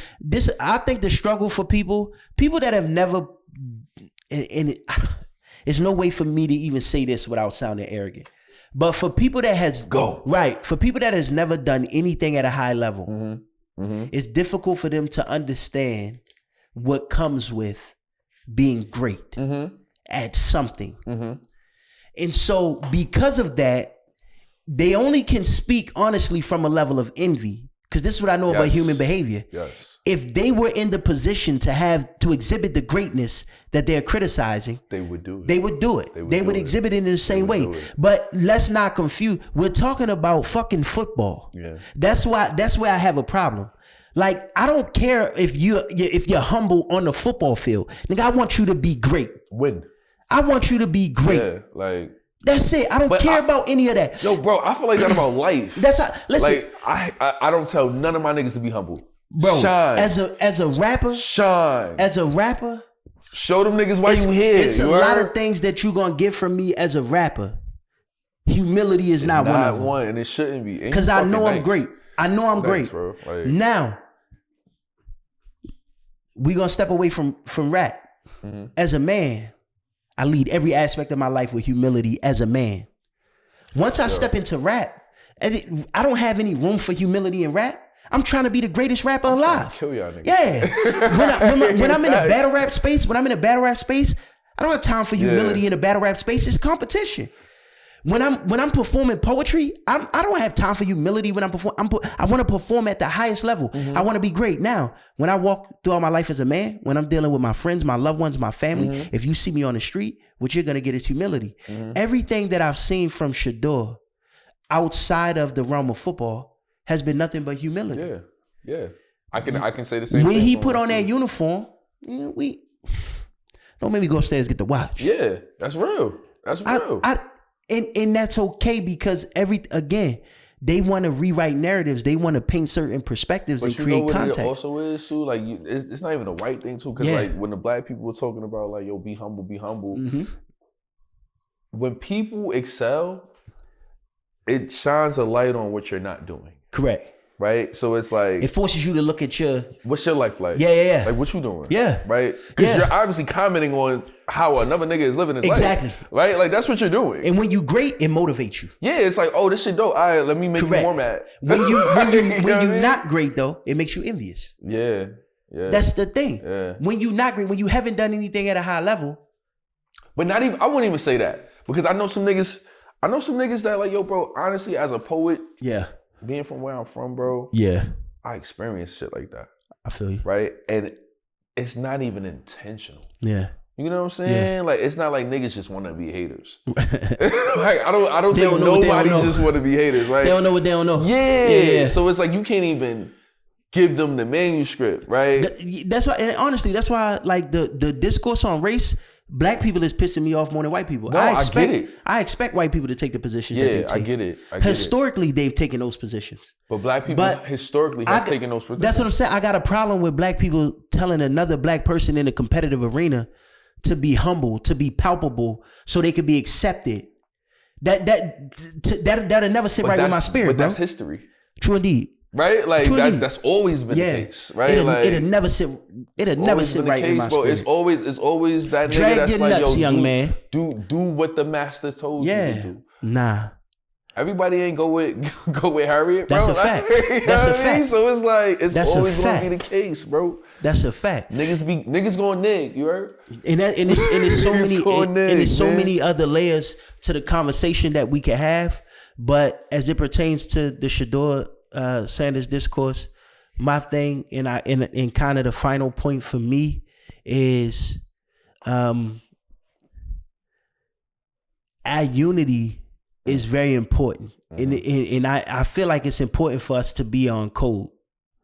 I think the struggle for people that have never, there's no way for me to even say this without sounding arrogant. But for people that for people that has never done anything at a high level, it's difficult for them to understand what comes with being great at something. And so because of that, they only can speak honestly from a level of envy. Because this is what I know about human behavior. If they were in the position to exhibit the greatness that they're criticizing, they would do it. They would do it. They would exhibit it in the same way. But let's not confuse. We're talking about fucking football. Yeah. That's where I have a problem. Like, I don't care if you're humble on the football field. Nigga, I want you to be great. Win. I want you to be great. Yeah, like. That's it. I don't care about any of that. Yo, bro, I feel like that about life. Listen. Like, I don't tell none of my niggas to be humble. Bro, shine. As a rapper, shine. As a rapper, show them niggas why you here. It's a lot of things that you're gonna get from me as a rapper. Humility is not one of them. And it shouldn't be. Because I know I'm great. I know I'm great. Bro. Like, now, we gonna step away from rap. As a man, I lead every aspect of my life with humility as a man. Once I step into rap, I don't have any room for humility in rap. I'm trying to be the greatest rapper alive. Kill y'all niggas. Yeah. When I'm in a battle rap space, I don't have time for humility in a battle rap space. It's competition. When I'm performing poetry, I don't have time for humility when I'm performing. I want to perform at the highest level. I want to be great. Now, when I walk throughout my life as a man, when I'm dealing with my friends, my loved ones, my family, if you see me on the street, what you're gonna get is humility. Everything that I've seen from Shedeur outside of the realm of football has been nothing but humility. Yeah. I can say the same. When he put on that uniform, don't make me go upstairs and get the watch. Yeah, that's real. That's real. And that's okay, because they want to rewrite narratives. They want to paint certain perspectives and create context. It also is too, like, it's not even a white thing too, because like when the Black people were talking about like, yo, be humble. When people excel, it shines a light on what you're not doing. Correct. Right? So it's like, it forces you to look at what's your life like? Yeah. Like, what you doing? Yeah. Right? Because you're obviously commenting on how another nigga is living his life. Exactly. Right? Like, that's what you're doing. And when you great, it motivates you. Yeah, it's like, oh, this shit dope. All right, let me make you more mad. When you not great though, it makes you envious. Yeah. That's the thing. Yeah. When you not great, when you haven't done anything at a high level. But I wouldn't even say that, because I know some niggas that like, yo, bro, honestly, as a poet, being from where I'm from, bro, I experience shit like that. I feel you. Right? And it's not even intentional. Yeah. You know what I'm saying? Yeah. Like, it's not like niggas just want to be haters. Like, I don't think nobody just want to be haters, right? They don't know what they don't know. Yeah. So it's like you can't even give them the manuscript, right? That's why, and honestly, that's why, like, the discourse on race, black people is pissing me off more than white people. No, I get it. I expect white people to take the positions that they take. I get it. Historically, they've taken those positions. But black people historically has taken those positions. That's what I'm saying. I got a problem with black people telling another black person in a competitive arena to be humble, to be palpable, so they could be accepted. That'll never sit right with my spirit, but bro. That's history. True indeed. Right? Like, that's always been the case, right? It'll never sit right in my spirit. It's always that Drag nigga that's your like, nuts, young man. Do what the master told you to do. Nah. Everybody ain't go with Harriet, bro. That's a fact. That's a fact. So it's like, it's always gonna be the case, bro. That's a fact. Niggas gonna nig, you heard? And there's so many other layers to the conversation that we can have. But as it pertains to the Shedeur Sanders discourse, my thing and kind of the final point for me is our unity is very important. And I feel like it's important for us to be on code.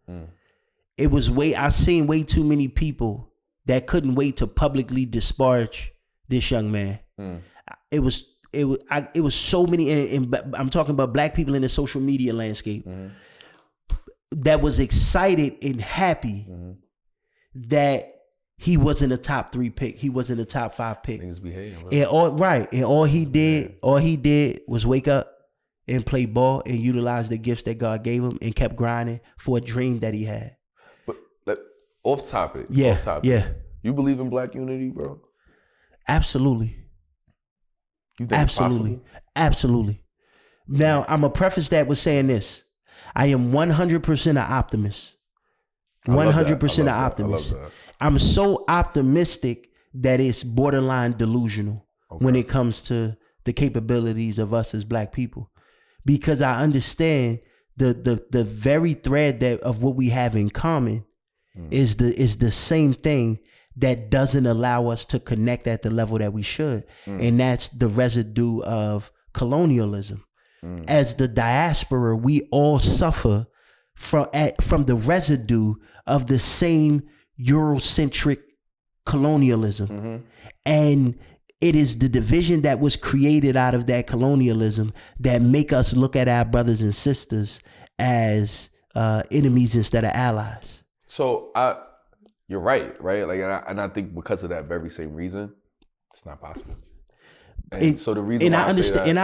I seen way too many people that couldn't wait to publicly disparage this young man. It was so many, and I'm talking about black people in the social media landscape that was excited and happy that he wasn't a top 3 pick. He wasn't a top 5 pick. Niggas be hating, right? And all he did was wake up and play ball and utilize the gifts that God gave him and kept grinding for a dream that he had. But off topic. Yeah. You believe in black unity, bro? Absolutely. You think it's possible? Absolutely. Now, I'm going to preface that with saying this. I am 100% an optimist. 100% an optimist. I'm so optimistic that it's borderline delusional when it comes to the capabilities of us as black people. Because I understand the very thread of what we have in common is the same thing that doesn't allow us to connect at the level that we should. And that's the residue of colonialism. As the diaspora, we all suffer from the residue of the same Eurocentric colonialism. And it is the division that was created out of that colonialism that make us look at our brothers and sisters as enemies instead of allies. So you're right? Like, and I think because of that very same reason, it's not possible. So the reason, and I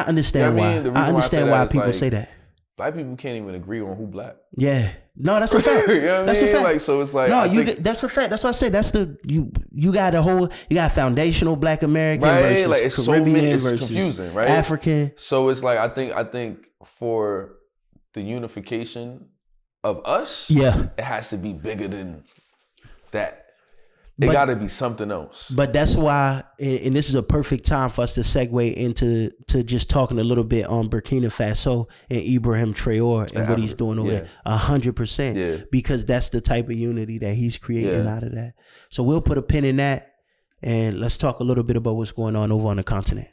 understand why people say that. Black people can't even agree on who black. Yeah, no, that's a fact. You know what I mean? A fact. Like, so it's like, that's a fact. That's why I say you got foundational Black American versus like, it's Caribbean it's confusing, right? African. So it's like I think for the unification of us, it has to be bigger than that. It got to be something else. But that's why, and this is a perfect time for us to segue into just talking a little bit on Burkina Faso and Ibrahim Traore and what he's doing over there. 100%. Because that's the type of unity that he's creating out of that. So we'll put a pin in that and let's talk a little bit about what's going on over on the continent.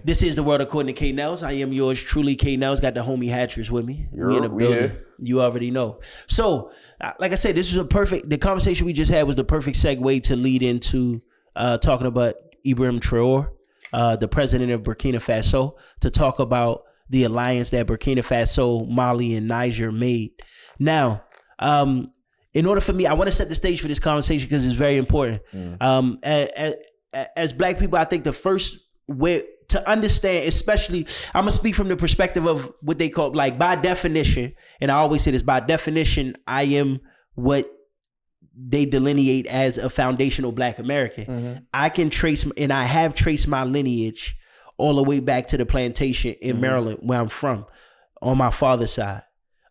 This is The World According to K. Nellz. I am yours truly, K. Nellz. Got the homie Hattress with me. We in the building. You already know. So, like I said, this was the conversation we just had was the perfect segue to lead into talking about Ibrahim Traore, the president of Burkina Faso, to talk about the alliance that Burkina Faso, Mali, and Niger made. Now, in order for me, I want to set the stage for this conversation because it's very important. As black people, I think the first way to understand, especially, I'm gonna speak from the perspective of what they call, like, by definition, and I always say this, by definition, I am what they delineate as a foundational Black American. I can trace, and I have traced my lineage all the way back to the plantation in Maryland, where I'm from, on my father's side.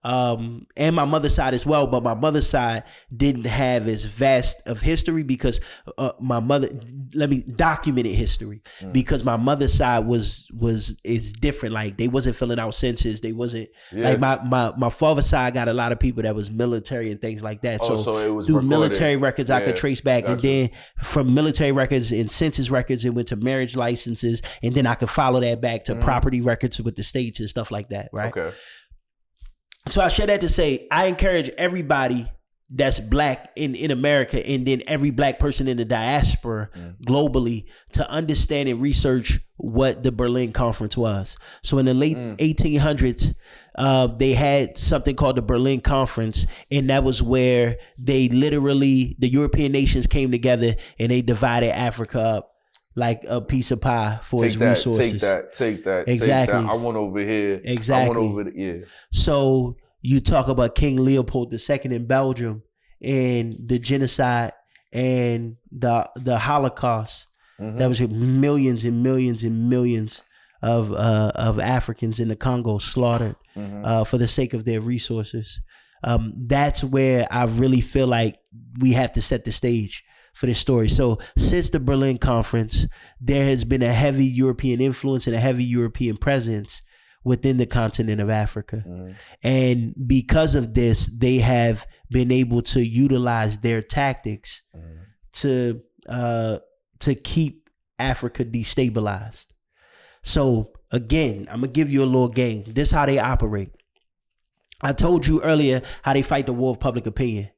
and my mother's side as well, but my mother's side didn't have as vast of history because documented history, because my mother's side is different. Like they wasn't filling out census. They wasn't like my father's side got a lot of people that was military and things like that. So it was through recorded. Military records I could trace back. Gotcha. And then from military records and census records, it went to marriage licenses. And then I could follow that back to property records with the states and stuff like that. Right. Okay. So I share that to say, I encourage everybody that's black in America, and then every black person in the diaspora globally, to understand and research what the Berlin Conference was. So in the late 1800s, they had something called the Berlin Conference, and that was where they literally, the European nations came together and they divided Africa up like a piece of pie for its resources. Take that. Exactly. Take that. I want over here. Exactly. I want over there. So you talk about King Leopold II in Belgium and the genocide and the Holocaust. That was millions and millions and millions of Africans in the Congo slaughtered for the sake of their resources. That's where I really feel like we have to set the stage for this story. So since the Berlin Conference, there has been a heavy European influence and a heavy European presence within the continent of Africa. And because of this, they have been able to utilize their tactics to keep Africa destabilized. So again, I'm gonna give you a little game. This is how they operate. I told you earlier how they fight the war of public opinion.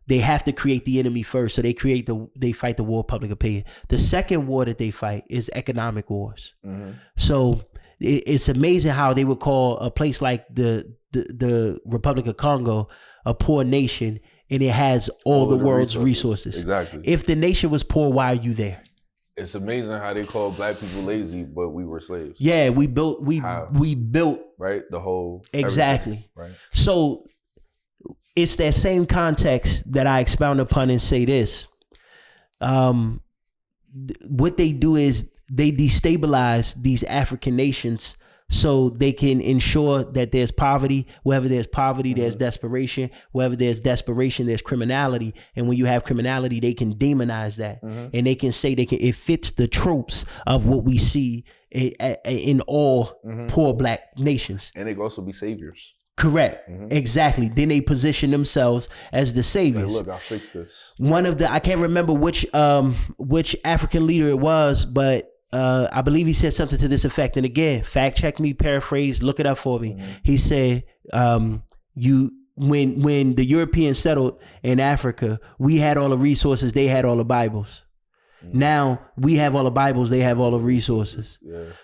They have to create the enemy first, so they fight the war of public opinion. The second war that they fight is economic wars. So it's amazing how they would call a place like the Republic of Congo a poor nation, and it has all the world's resources. Exactly. If the nation was poor, why are you there? It's amazing how they call black people lazy, but we were slaves. Yeah, we built right the whole exactly. Right. So it's that same context that I expound upon and say this. What they do is they destabilize these African nations so they can ensure that there's poverty. Wherever there's poverty, there's desperation. Wherever there's desperation, there's criminality. And when you have criminality, they can demonize that. And they can say it fits the tropes of what we see in all poor black nations. And they can also be saviors. Correct. Exactly. Then they position themselves as the saviors. Like, look, I'll fix this. I can't remember which African leader it was, but I believe he said something to this effect. And again, fact check me, paraphrase, look it up for me. He said, when the Europeans settled in Africa, we had all the resources, they had all the Bibles. Now we have all the Bibles, they have all the resources.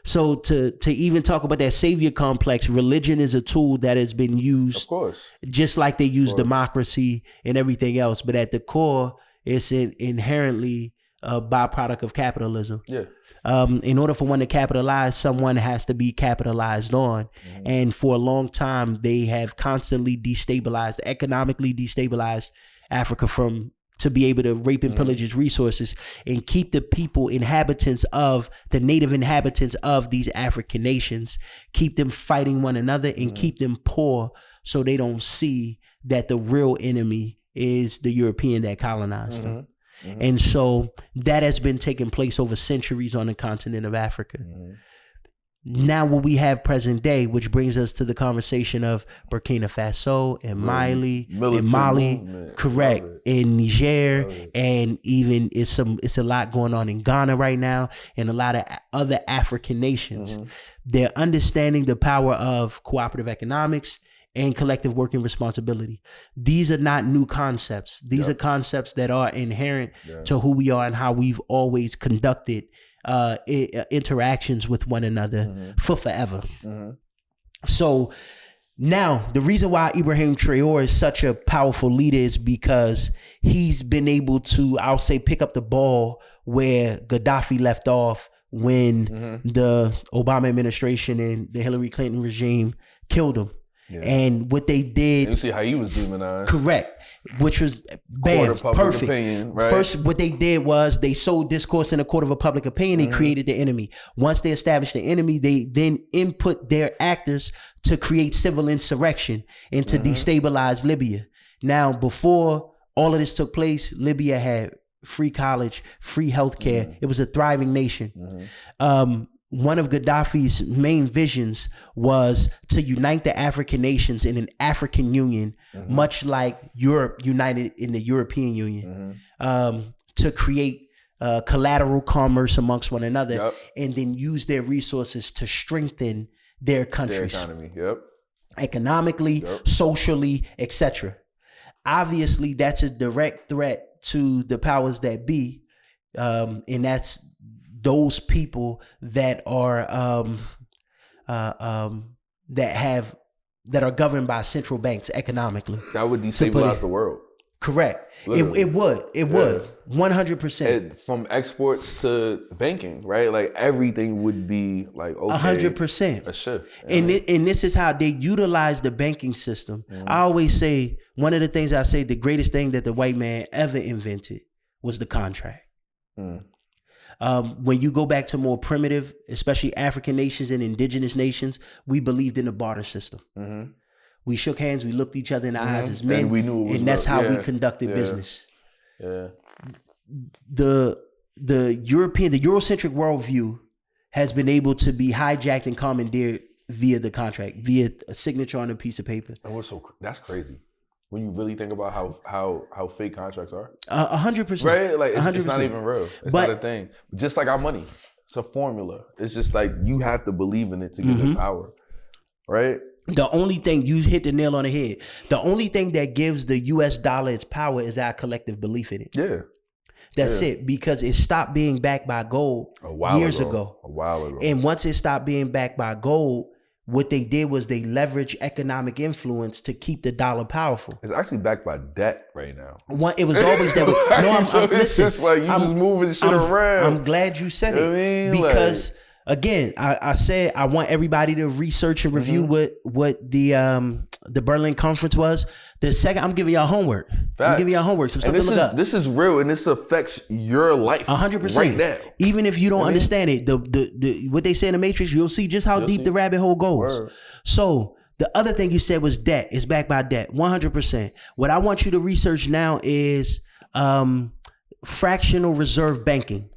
So to even talk about that savior complex, religion is a tool that has been used, of course, just like they use democracy and everything else. But at the core, it's inherently a byproduct of capitalism. In order for one to capitalize, someone has to be capitalized on. And for a long time, they have constantly economically destabilized Africa to be able to rape and pillage its resources and keep the people, the native inhabitants of these African nations, keep them fighting one another and keep them poor so they don't see that the real enemy is the European that colonized them. And so that has been taking place over centuries on the continent of Africa. Now what we have present day, which brings us to the conversation of Burkina Faso and Mali, correct, in Niger, and even it's a lot going on in Ghana right now, and a lot of other African nations. They're understanding the power of cooperative economics and collective working responsibility. These are not new concepts. These are concepts that are inherent to who we are and how we've always conducted interactions with one another for forever. So now the reason why Ibrahim Traore is such a powerful leader is because he's been able to, I'll say, pick up the ball where Gaddafi left off when the Obama administration and the Hillary Clinton regime killed him. And what they did, you see how he was demonized, correct, which was bam, perfect. Opinion, right? First, what they did was they sowed discourse in a court of a public opinion. They created the enemy. Once they established the enemy, they then input their actors to create civil insurrection and to destabilize Libya. Now, before all of this took place, Libya had free college, free healthcare. It was a thriving nation. One of Gaddafi's main visions was to unite the African nations in an African Union, much like Europe united in the European Union, to create collateral commerce amongst one another, and then use their resources to strengthen their countries, their economy, economically, socially, etc. Obviously, that's a direct threat to the powers that be, and that's those people that are that are governed by central banks economically. That would destabilize the world. Correct. It would 100%. From exports to banking, right? Like everything would be like 100% a shift. And this is how they utilize the banking system. I always say, one of the things I say, the greatest thing that the white man ever invented was the contract. When you go back to more primitive, especially African nations and indigenous nations, we believed in the barter system. We shook hands, we looked each other in the eyes as men, and we knew it was that's how we conducted business. The Eurocentric worldview has been able to be hijacked and commandeered via the contract, via a signature on a piece of paper. And that's crazy. When you really think about how fake contracts are, 100%, right? Like it's not even real. It's not a thing. Just like our money, it's a formula. It's just like you have to believe in it to get the power, right? The only thing, you hit the nail on the head. The only thing that gives the U.S. dollar its power is our collective belief in it. Yeah, that's it. Because it stopped being backed by gold years ago. A while ago. And once it stopped being backed by gold, what they did was they leveraged economic influence to keep the dollar powerful. It's actually backed by debt right now. It was always that way. No, it's just like you just moving shit around. I'm glad you said it. Because again, I said I want everybody to research and review what the Berlin conference was. The second, I'm giving y'all homework. I'm giving y'all homework. Some stuff to look up. This is real, and this affects your life 100% right now. Even if you don't understand it, the what they say in the Matrix, you'll see just how deep the rabbit hole goes. Word. So the other thing you said was debt. It's backed by debt, 100%. What I want you to research now is fractional reserve banking.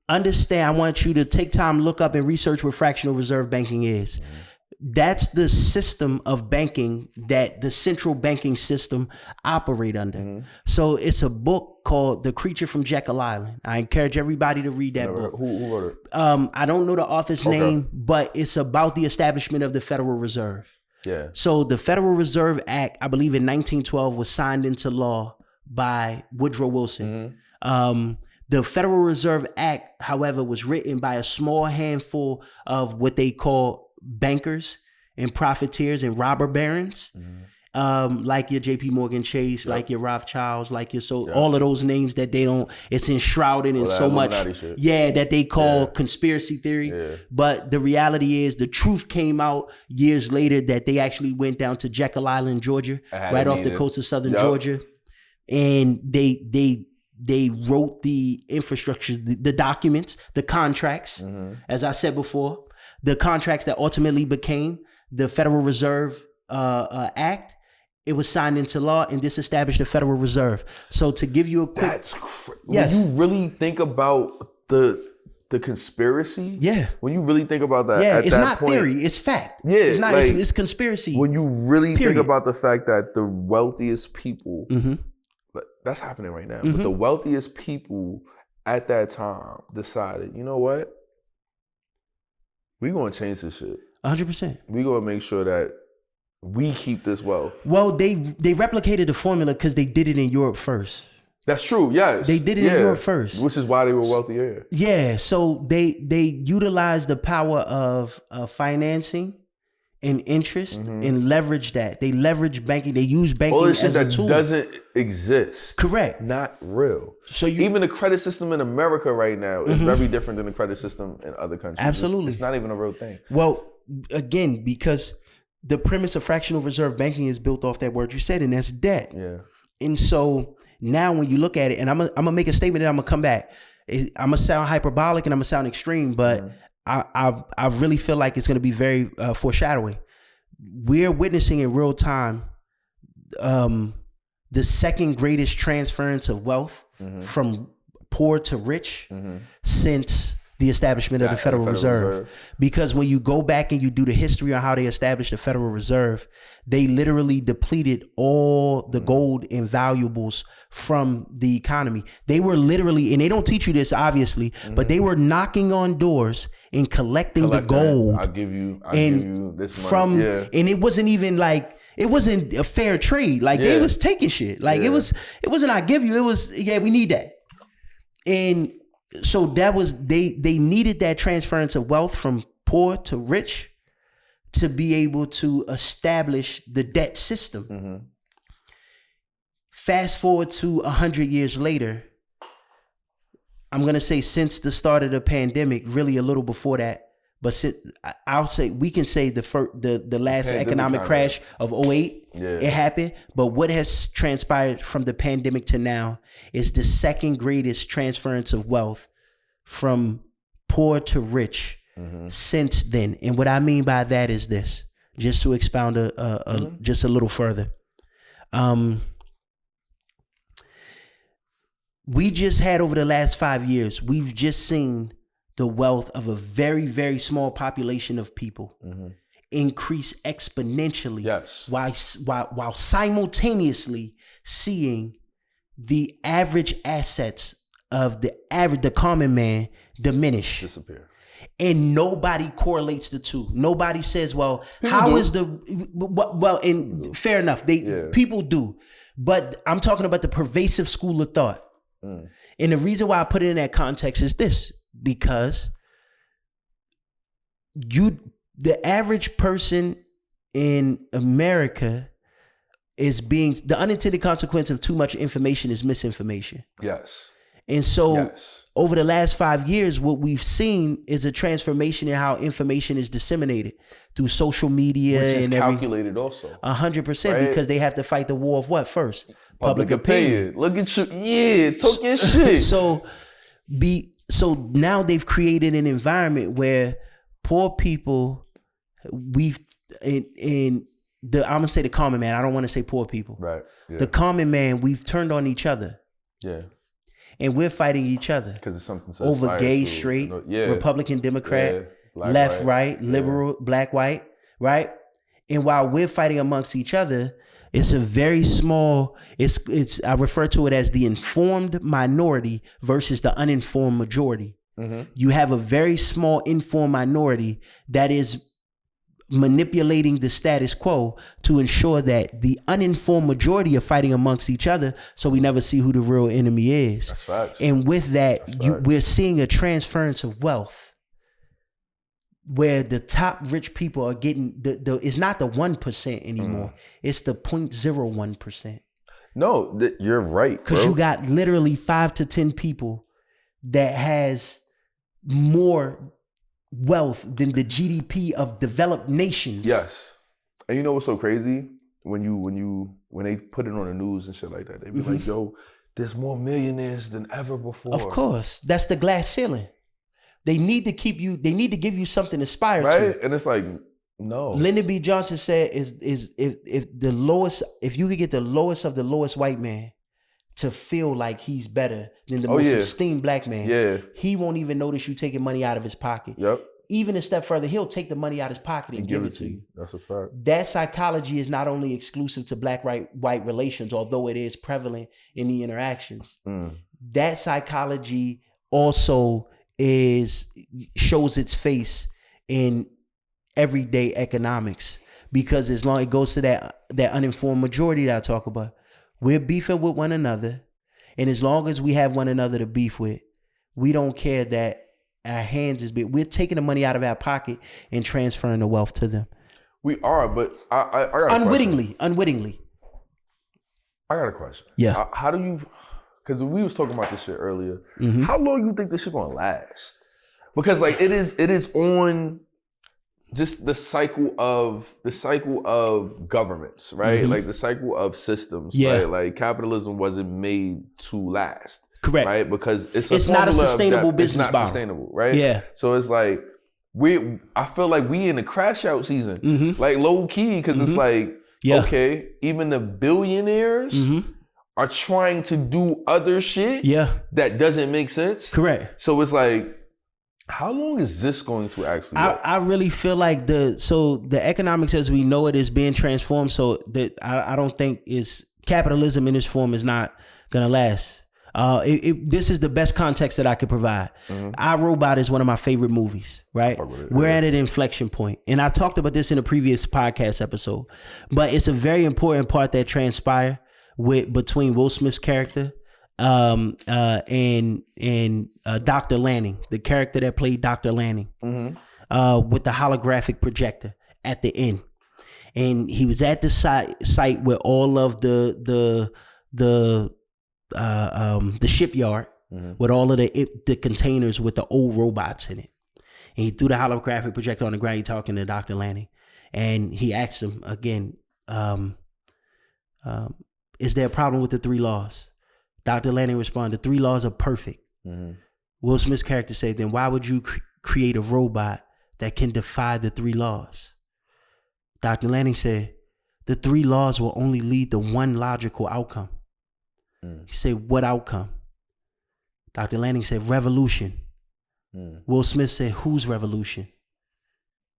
Understand, I want you to take time, look up and research what fractional reserve banking is. That's the system of banking that the central banking system operate under. So it's a book called The Creature from Jekyll Island. I encourage everybody to read that book. Who wrote it? I don't know the author's name, but it's about the establishment of the Federal Reserve. Yeah. So the Federal Reserve Act, I believe in 1912, was signed into law by Woodrow Wilson. The Federal Reserve Act, however, was written by a small handful of what they call bankers and profiteers and robber barons, like your JP Morgan Chase, like your Rothschilds, like your all of those names that they don't, it's enshrouded in so much that they call conspiracy theory. But the reality is the truth came out years later that they actually went down to Jekyll Island, Georgia, right off the coast of southern Georgia, and they wrote the infrastructure, the documents, the contracts, as I said before, the contracts that ultimately became the Federal Reserve Act. It was signed into law, and this established the Federal Reserve. So to give you a quick... Yes. When you really think about the conspiracy, when you really think about that, at it's that not point, theory, it's fact. It's not. like, it's conspiracy. When you really think about the fact that the wealthiest people... That's happening right now. But the wealthiest people at that time decided, you know what? We're going to change this shit. 100%. We're going to make sure that we keep this wealth. Well, they replicated the formula because they did it in Europe first. That's true, yes. They did it in Europe first. Which is why they were wealthier. Yeah, so they utilized the power of financing and interest and leverage that. They leverage banking. They use banking as a tool. All this shit that doesn't exist. Correct. Not real. So even the credit system in America right now is very different than the credit system in other countries. Absolutely. It's not even a real thing. Well, again, because the premise of fractional reserve banking is built off that word you said, and that's debt. Yeah. And so now when you look at it, and I'm gonna make a statement and I'm gonna come back. I'm gonna sound hyperbolic and I'm gonna sound extreme, but I really feel like it's going to be very foreshadowing. we're witnessing in real time the second greatest transference of wealth from poor to rich since the establishment of the Federal Reserve. Because when you go back and you do the history on how they established the Federal Reserve, they literally depleted all the gold and valuables from the economy. They were literally, and they don't teach you this obviously, but they were knocking on doors and collecting the gold. I'll give you this money. From, and it wasn't even like, it wasn't a fair trade. Like they was taking shit. Like it wasn't I give you, it was, we need that. And so that was, they needed that transference of wealth from poor to rich to be able to establish the debt system. Fast forward to 100 years later, I'm going to say since the start of the pandemic, really a little before that, but I'll say we can say the last economic crash of 2008, it happened. But what has transpired from the pandemic to now is the second greatest transference of wealth from poor to rich since then. And what I mean by that is this, just to expound just a little further. We just had over the last 5 years, we've just seen the wealth of a very, very small population of people increase exponentially while simultaneously seeing the average assets of the common man disappear. And nobody correlates the two. Nobody says, well, and fair enough, people do. But I'm talking about the pervasive school of thought. And the reason why I put it in that context is this, because the average person in America is the unintended consequence of too much information is misinformation. Yes. And so over the last 5 years, what we've seen is a transformation in how information is disseminated through social media. Which is calculated also. 100%, because they have to fight the war of what first? Public opinion. Look at you. Yeah, talk your shit. So now they've created an environment where poor people, I'm gonna say the common man. I don't want to say poor people. Right. Yeah. The common man, we've turned on each other. Yeah. And we're fighting each other because it's something over gay, straight, Republican, Democrat, left, right, liberal, black, white, right? And while we're fighting amongst each other, it's a very small, I refer to it as the informed minority versus the uninformed majority. You have a very small informed minority that is manipulating the status quo to ensure that the uninformed majority are fighting amongst each other, so we never see who the real enemy is. That's facts. And with that, we're seeing a transference of wealth where the top rich people are getting it's not the 1% anymore. It's the 0.01%. No, you're right, because you got literally 5 to 10 people that has more wealth than the GDP of developed nations. Yes. And you know what's so crazy? When they put it on the news and shit like that, they be like, yo, there's more millionaires than ever before. Of course. That's the glass ceiling. They need to give you something to aspire to. Right? And it's like, no. Lyndon B. Johnson said if you could get the lowest of the lowest white man to feel like he's better than the most esteemed black man, he won't even notice you taking money out of his pocket. Yep. Even a step further, he'll take the money out of his pocket and give it to you. That's a fact. That psychology is not only exclusive to black-white relations, although it is prevalent in the interactions. That psychology also shows its face in everyday economics, because as long as it goes to that uninformed majority that I talk about, we're beefing with one another, and as long as we have one another to beef with, we don't care that our hands is big. We're taking the money out of our pocket and transferring the wealth to them. We are, but I got a unwittingly. I got a question. Yeah. How do you? Because we was talking about this shit earlier. How long you think this shit gonna last? Because like it is on just the cycle of governments, right? Like the cycle of systems, right? Like capitalism wasn't made to last. Correct. Right? Because it's not a sustainable business model. It's not sustainable, right? Yeah. So it's like I feel like we in the crash out season, like low key, because it's like, okay, even the billionaires are trying to do other shit that doesn't make sense. Correct. So it's like, how long is this going to actually work? I really feel like the economics as we know it is being transformed. So that I don't think capitalism in this form is not gonna last. This is the best context that I could provide. I, Robot is one of my favorite movies, right? We're at an inflection point. And I talked about this in a previous podcast episode, but it's a very important part that transpired between Will Smith's character and Dr. Lanning, the character that played Dr. Lanning, with the holographic projector at the end. And he was at the site where all of the shipyard with all of the containers with the old robots in it. And he threw the holographic projector on the ground. He talking to Dr. Lanning. And he asked him again, is there a problem with the 3 laws? Dr. Lanning responded, the 3 laws are perfect. Will Smith's character said, then why would you create a robot that can defy the 3 laws? Dr. Lanning said, the 3 laws will only lead to one logical outcome. He said, what outcome? Dr. Lanning said, revolution. Will Smith said, whose revolution?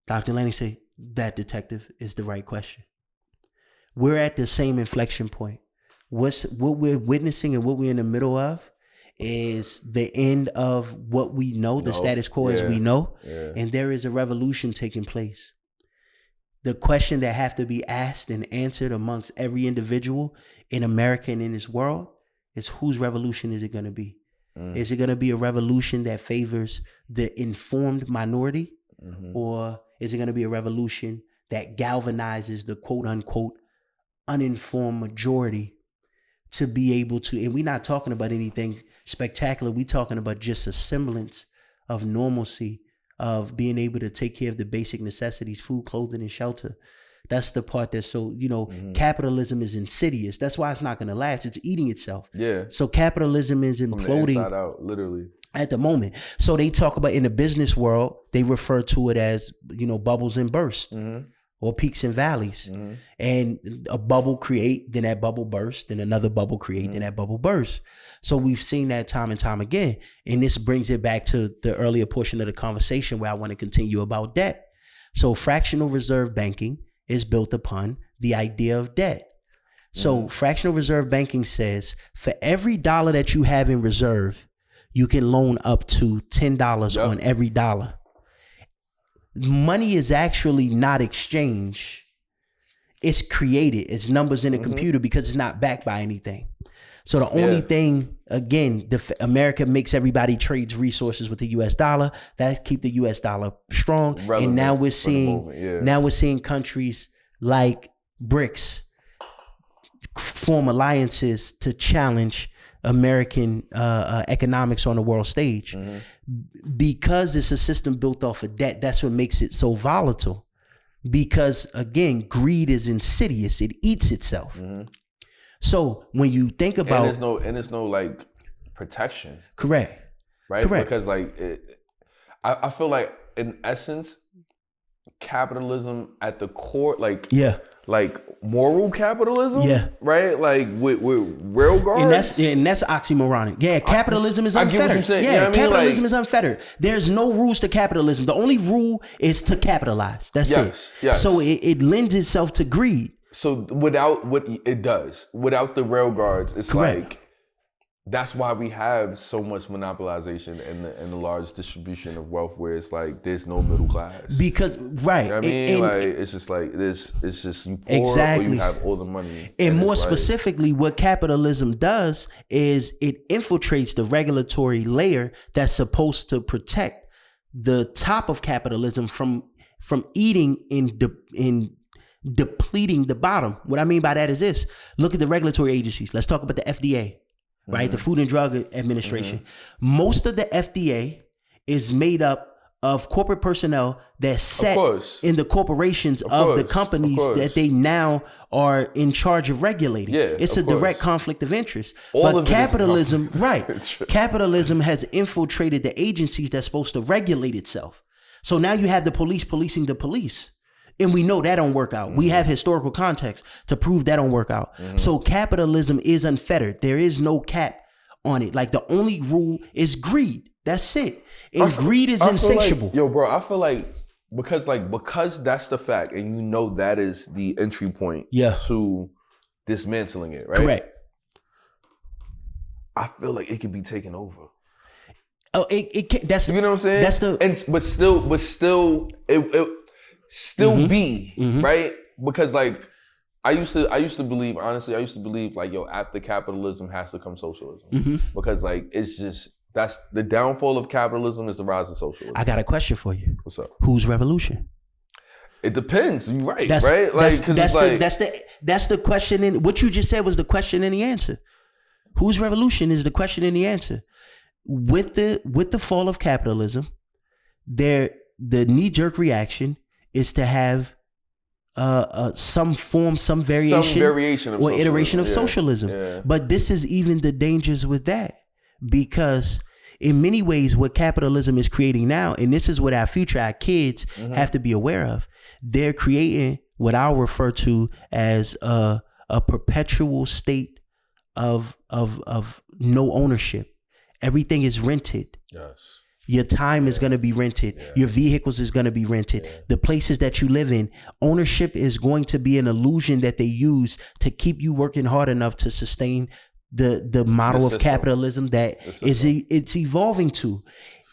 Dr. Lanning said, that, detective, is the right question. We're at the same inflection point. What we're witnessing and what we're in the middle of is the end of what we know, the status quo as we know, and there is a revolution taking place. The question that have to be asked and answered amongst every individual in America and in this world is, whose revolution is it going to be? Is it going to be a revolution that favors the informed minority? Or is it going to be a revolution that galvanizes the quote unquote uninformed majority to be able to, and we're not talking about anything spectacular, we're talking about just a semblance of normalcy, of being able to take care of the basic necessities, food, clothing, and shelter. That's the part that's so, capitalism is insidious. That's why it's not going to last. It's eating itself. Yeah. So capitalism is imploding. From the inside out, literally. At the moment. So they talk about, in the business world, they refer to it as, bubbles and bursts. Or peaks and valleys. And a bubble create, then that bubble burst, then another bubble create, then that bubble burst. So we've seen that time and time again. And this brings it back to the earlier portion of the conversation where I want to continue about debt. So fractional reserve banking is built upon the idea of debt. So fractional reserve banking says for every dollar that you have in reserve, you can loan up to $10 on every dollar. Money is actually not exchanged. It's created. It's numbers in a computer because it's not backed by anything. So the only thing, again, America makes everybody trades resources with the US dollar. That keep the US dollar strong. Relevant. And now we're seeing countries like BRICS form alliances to challenge American economics on the world stage. Because it's a system built off of debt, that's what makes it so volatile. Because again, greed is insidious. It eats itself. So when you think about, and there's no like protection. Correct. Right. Correct. Because like I feel like in essence, capitalism at the core, like moral capitalism, right? Like with rail guards, and that's oxymoronic. Yeah, capitalism is unfettered. I get what you're saying. Yeah, capitalism is unfettered. There's no rules to capitalism. The only rule is to capitalize. That's it. Yes. So it lends itself to greed. So without the rail guards, it's like that's why we have so much monopolization and the large distribution of wealth, where it's like there's no middle class. Because you know what I mean, like it's just like this. It's just you poor or you have all the money. And more specifically, what capitalism does is it infiltrates the regulatory layer that's supposed to protect the top of capitalism from eating in depleting the bottom. What I mean by that is this: look at the regulatory agencies. Let's talk about the FDA. Right, the Food and Drug Administration. Most of the FDA is made up of corporate personnel that sat in the corporations of the companies that they now are in charge of regulating. It's a direct conflict of interest. But capitalism, capitalism has infiltrated the agencies that's supposed to regulate itself. So now you have the police policing the police. And we know that don't work out. We have historical context to prove that don't work out. So capitalism is unfettered. There is no cap on it. Like the only rule is greed. That's it. And greed is insatiable. Like, yo, bro, I feel like because that's the fact, and you know that is the entry point to dismantling it, right? Correct. I feel like it could be taken over. Oh, it can, that's, you know what I'm saying? That's the, and but still it be right, because like I used to believe, honestly, like, yo, after capitalism has to come socialism, because like it's just, that's the downfall of capitalism is the rise of socialism. I got a question for you. What's up? Whose revolution? It depends. You're right, that's, right? Like that's the question. In what you just said was the question and the answer. Whose revolution is the question and the answer. With the fall of capitalism, the knee-jerk reaction is to have some form, some variation of or iteration of socialism. Yeah. But this is even the dangers with that, because in many ways what capitalism is creating now, and this is what our future, our kids have to be aware of, they're creating what I'll refer to as a perpetual state of no ownership. Everything is rented. Yes. Your time is going to be rented. Yeah. Your vehicles is going to be rented. Yeah. The places that you live in, ownership is going to be an illusion that they use to keep you working hard enough to sustain the model of capitalism that it's evolving to.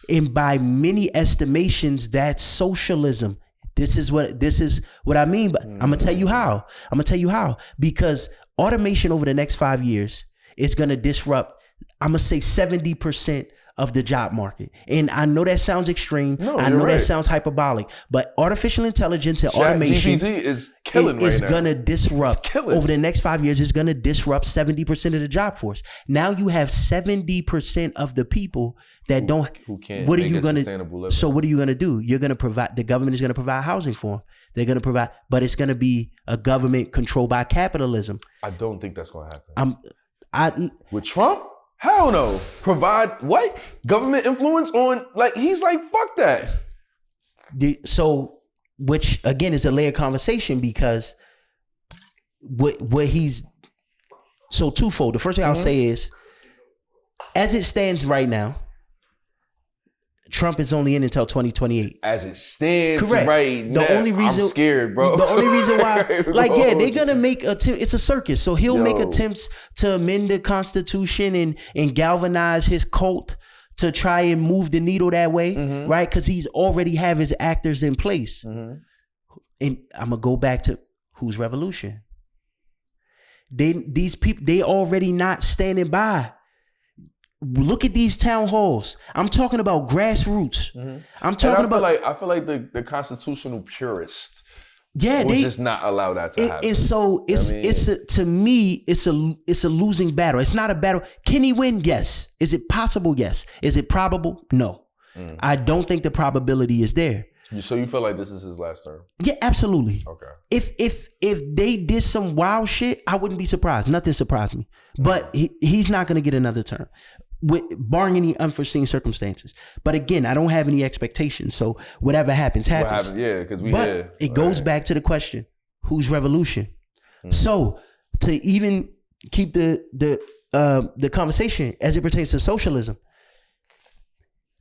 And by many estimations, that's socialism. This is what I mean. But I'm gonna tell you how. Because automation over the next 5 years is going to disrupt, I'm going to say 70% of the job market. And I know that sounds extreme. No, I know that sounds hyperbolic, but artificial intelligence and automation is killing right now. It's going to disrupt over the next 5 years. It's going to disrupt 70% of the job force. Now you have 70% of the people that who can't. What are you going to? So what are you going to do? You're going to provide. The government is going to provide housing for them. They're going to provide, but it's going to be a government controlled by capitalism. I don't think that's going to happen. With Trump? Hell no. Provide what? Government influence on, like, he's like, fuck that. So, which again is a layered conversation, because what he's, so twofold. The first thing I'll say is, as it stands right now, Trump is only in until 2028. As it stands right now, I'm scared, bro. The only reason why, they're gonna make it's a circus. So he'll make attempts to amend the Constitution and galvanize his cult to try and move the needle that way, right? Because he's already have his actors in place. And I'm gonna go back to whose revolution. These people, they already not standing by. Look at these town halls. I'm talking about grassroots. I'm talking about. I feel like the constitutional purists. Yeah, they just not allow that to happen. And so to me, it's a losing battle. It's not a battle. Can he win? Yes. Is it possible? Yes. Is it probable? No. I don't think the probability is there. So you feel like this is his last term? Yeah, absolutely. Okay. If they did some wild shit, I wouldn't be surprised. Nothing surprised me. But he's not going to get another term, barring any unforeseen circumstances. But again, I don't have any expectations. So whatever happens. Yeah, because it goes back to the question: whose revolution? So to even keep the conversation as it pertains to socialism,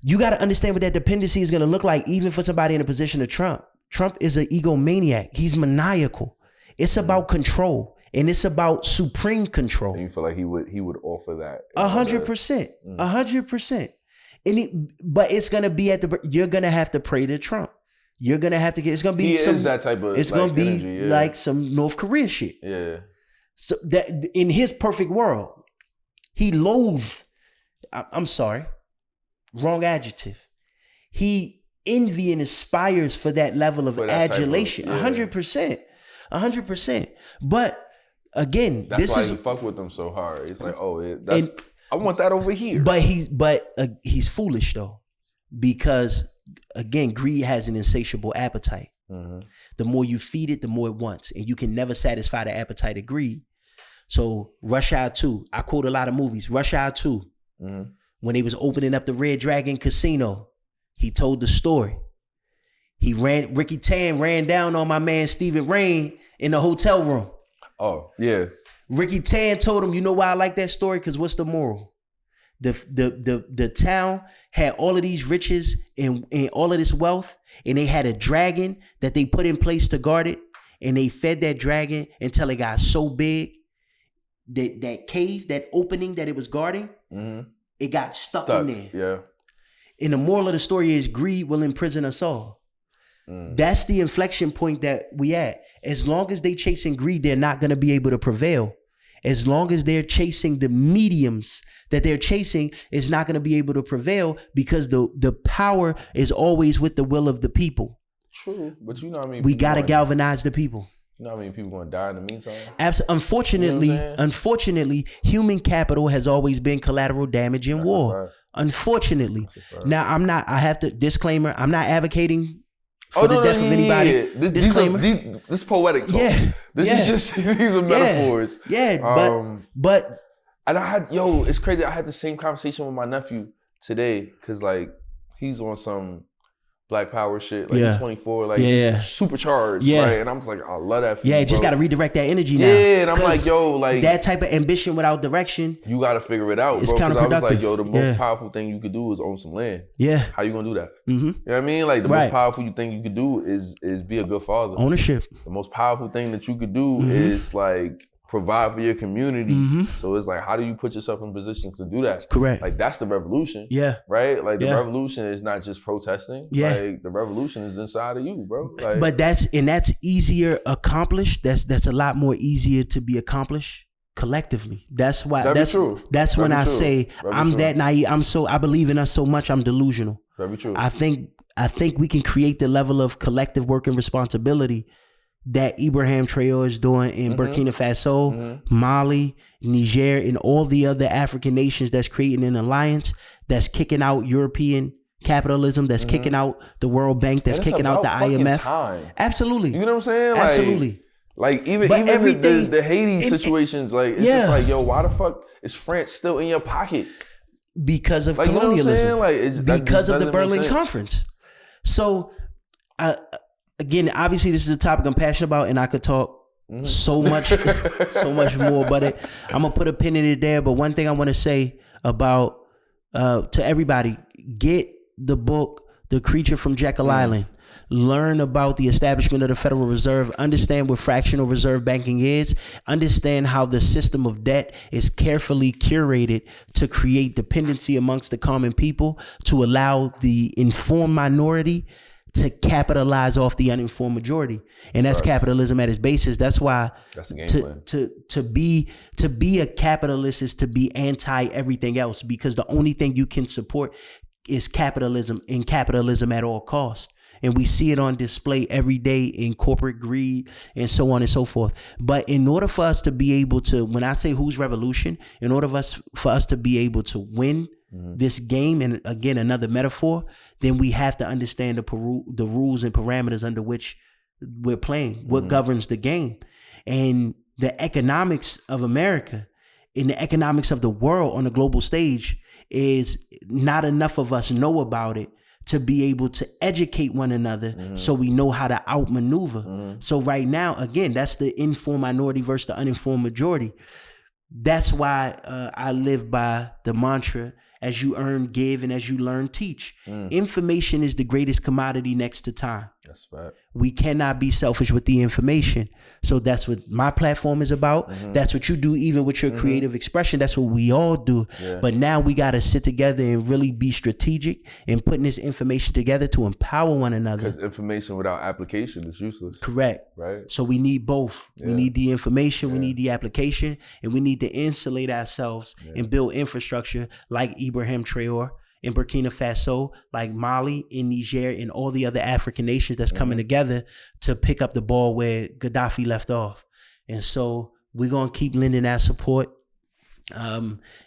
you got to understand what that dependency is going to look like, even for somebody in a position of Trump. Trump is an egomaniac. He's maniacal. It's about control, and it's about supreme control. And you feel like he would offer that 100%, 100%. But it's going to be you're going to have to pray to Trump. You're going to have to it's going to be is that type of. It's going to be energy, like some North Korea shit. Yeah. So that in his perfect world, he loathed. I'm sorry. Wrong adjective. He envy and aspires for that level of adulation. 100%. 100%. But again, that's why he fuck with them so hard. It's like, I want that over here. But he's foolish though, because again, greed has an insatiable appetite. The more you feed it, the more it wants, and you can never satisfy the appetite of greed. So Rush Hour 2, I quote a lot of movies. Rush Hour 2. When they was opening up the Red Dragon Casino, he told the story. Ricky Tan ran down on my man Stephen Rain in the hotel room. Oh, yeah. Ricky Tan told him, you know why I like that story? Because what's the moral? The town had all of these riches and all of this wealth, and they had a dragon that they put in place to guard it, and they fed that dragon until it got so big that cave, that opening that it was guarding, it got stuck in there. Yeah. And the moral of the story is greed will imprison us all. That's the inflection point that we at. As long as they chasing greed, they're not going to be able to prevail. As long as they're chasing the mediums that they're chasing, is not going to be able to prevail because the power is always with the will of the people. True, but you know what I mean. We got to galvanize the people. You know how many people going to die in the meantime? Unfortunately, you know unfortunately, human capital has always been collateral damage in war. Unfortunately. Now, I have to disclaimer, I'm not advocating for the death of anybody. Yeah. Disclaimer. This is poetic talk. Yeah. This is just, these are metaphors. Yeah, but. And it's crazy. I had the same conversation with my nephew today because, like, he's on some Black Power shit. Like, he's 24, like, supercharged, right? And I'm just like, I love that for you, just got to redirect that energy now. Yeah, and I'm like, like. That type of ambition without direction. You got to figure it out, it's bro. Because I was like, the most Yeah. powerful thing you could do is own some land. Yeah. How you going to do that? Mm-hmm. You know what I mean? Like, the most powerful thing you could do is be a good father. Ownership. The most powerful thing that you could do is, like, provide for your community. So it's like, how do you put yourself in positions to do that? Correct. Like, that's the revolution. Yeah. Right? Like, the revolution is not just protesting. Yeah. Like, the revolution is inside of you, bro. Like, but that's easier accomplished. That's a lot more easier to be accomplished collectively. That's why that's when I say I'm that naive. I believe in us so much I'm delusional. Very true. I think we can create the level of collective work and responsibility that Ibrahim Traore is doing in Burkina Faso, Mali, Niger, and all the other African nations that's creating an alliance that's kicking out European capitalism, that's kicking out the World Bank, that's kicking out the IMF. Time. Absolutely. You know what I'm saying? Absolutely. Like even the Haiti situations, like it's just like, yo, why the fuck is France still in your pocket? Because of like, colonialism. You know what I'm saying? Like, because of the Berlin Conference. So again, obviously this is a topic I'm passionate about and I could talk so much more about it. I'm gonna put a pin in it there. But one thing I want to say about to everybody, get the book, The Creature from Jekyll Island. Learn about the establishment of the Federal Reserve, understand what fractional reserve banking is, understand how the system of debt is carefully curated to create dependency amongst the common people, to allow the informed minority to capitalize off the uninformed majority. And that's capitalism at its basis. That's why that's the game plan. To be a capitalist is to be anti everything else, because the only thing you can support is capitalism, and capitalism at all costs. And we see it on display every day in corporate greed and so on and so forth. But in order for us to be able to, when I say whose revolution, in order for us to be able to win this game, and again, another metaphor, then we have to understand the rules and parameters under which we're playing, what governs the game. And the economics of America and the economics of the world on the global stage is not enough of us know about it to be able to educate one another so we know how to outmaneuver. So right now, again, that's the informed minority versus the uninformed majority. That's why I live by the mantra, as you earn, give, and as you learn, teach. Information is the greatest commodity next to time. That's right. We cannot be selfish with the information. So that's what my platform is about. That's what you do, even with your creative expression. That's what we all do. But now we got to sit together and really be strategic in putting this information together to empower one another. Because information without application is useless. Correct. Right. So we need both. We need the information, we need the application, and we need to insulate ourselves and build infrastructure like Ibrahim Traore in Burkina Faso, like Mali, in Niger, and all the other African nations that's coming together to pick up the ball where Gaddafi left off. And so we're going to keep lending our support.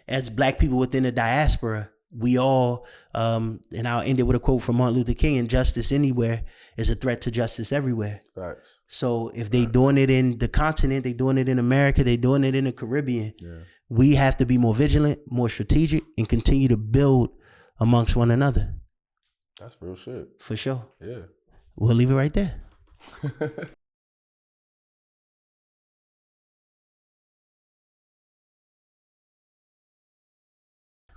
As Black people within the diaspora, we all, and I'll end it with a quote from Martin Luther King, injustice anywhere is a threat to justice everywhere. Right. So if they doing it in the continent, they doing it in America, they doing it in the Caribbean, we have to be more vigilant, more strategic, and continue to build amongst one another. That's real shit. For sure. Yeah. We'll leave it right there.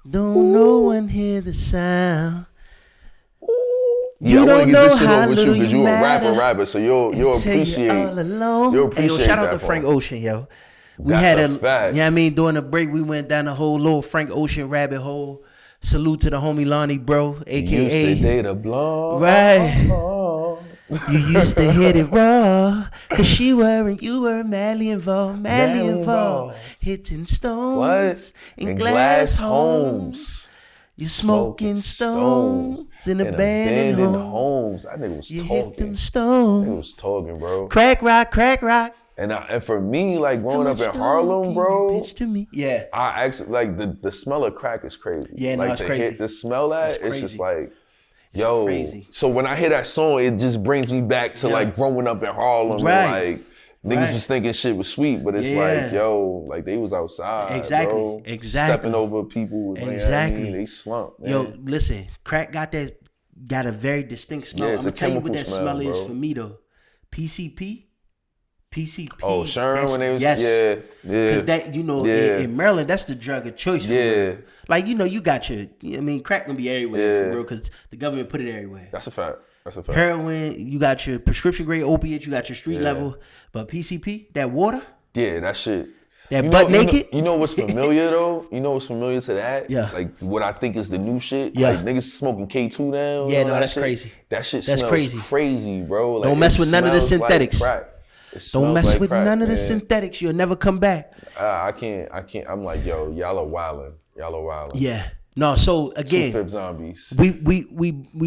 Don't no one hear the sound. Yeah, I want to get this shit over with you because you're a rapper, so you'll appreciate. You'll appreciate. Hey, yo, shout out to part. Frank Ocean, yo. We That's had a fact. You know what I mean? During the break, we went down a whole little Frank Ocean rabbit hole. Salute to the homie Lonnie, bro, aka. Used to date a blonde. Right. You used to hit it raw, cause you were madly involved, hitting stones in glass homes. You smoking stones in abandoned homes. That nigga was you talking. Hit them stones. That nigga was talking, bro. Crack rock. And for me, like growing up in Harlem, bro. Bitch to me. Yeah. I actually like the smell of crack is crazy. Yeah, like, no, it's crazy. The smell that it's just like. Yo, crazy. So when I hear that song, it just brings me back to like growing up in Harlem. Right. And, like niggas was thinking shit was sweet, but it's like, yo, like they was outside. Exactly. Bro. Exactly. Stepping over people. Exactly. Like, they slumped. Man. Yo, listen, crack got a very distinct smell. Yeah, I'm gonna tell you what that smell is for me though. PCP. Oh, Sherm when they was yes. Because that in Maryland, that's the drug of choice. For real. Like you got your. I mean, crack gonna be everywhere for real because the government put it everywhere. That's a fact. Heroin, you got your prescription grade opiates, you got your street level, but PCP, that water. Yeah, that shit. That butt naked. You know what's familiar though? You know what's familiar to that? Yeah. Like what I think is the new shit. Yeah. Like niggas smoking K2 now. Yeah, no, that's shit. crazy. That shit that's smells crazy, bro. Like, don't mess with none of the synthetics. Like don't mess like with crack, none of the man. synthetics. You'll never come back. I can't. I'm like, yo, y'all are wildin'. Yeah. No, so again, 2/5 zombies. We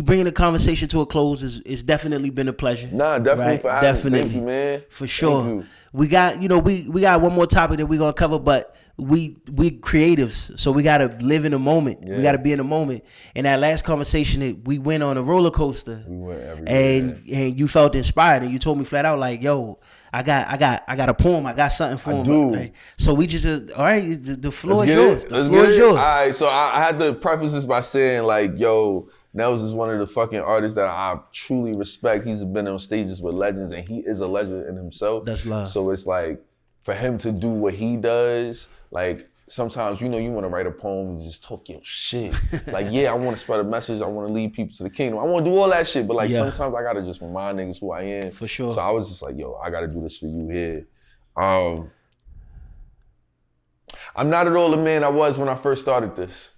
bringing the conversation to a close. It's definitely been a pleasure. Nah, definitely right? for having definitely. Thank you, man. For sure. We got we got one more topic that we're gonna cover, but we creatives, so we gotta live in the moment. Yeah. We gotta be in the moment. And that last conversation, we went on a roller coaster. We went everywhere. And you felt inspired, and you told me flat out like, yo, I got a poem. I got something for him. Do. Like, so we just all right. The floor is yours. The floor is yours. All right. So I had to preface this by saying like, yo, Nellz is one of the fucking artists that I truly respect. He's been on stages with legends, and he is a legend in himself. That's love. So it's like for him to do what he does, like. Sometimes, you want to write a poem and just talk your shit. Like, yeah, I want to spread a message. I want to lead people to the kingdom. I want to do all that shit. But, like, sometimes I got to just remind niggas who I am. For sure. So I was just like, yo, I got to do this for you here. I'm not at all the man I was when I first started this.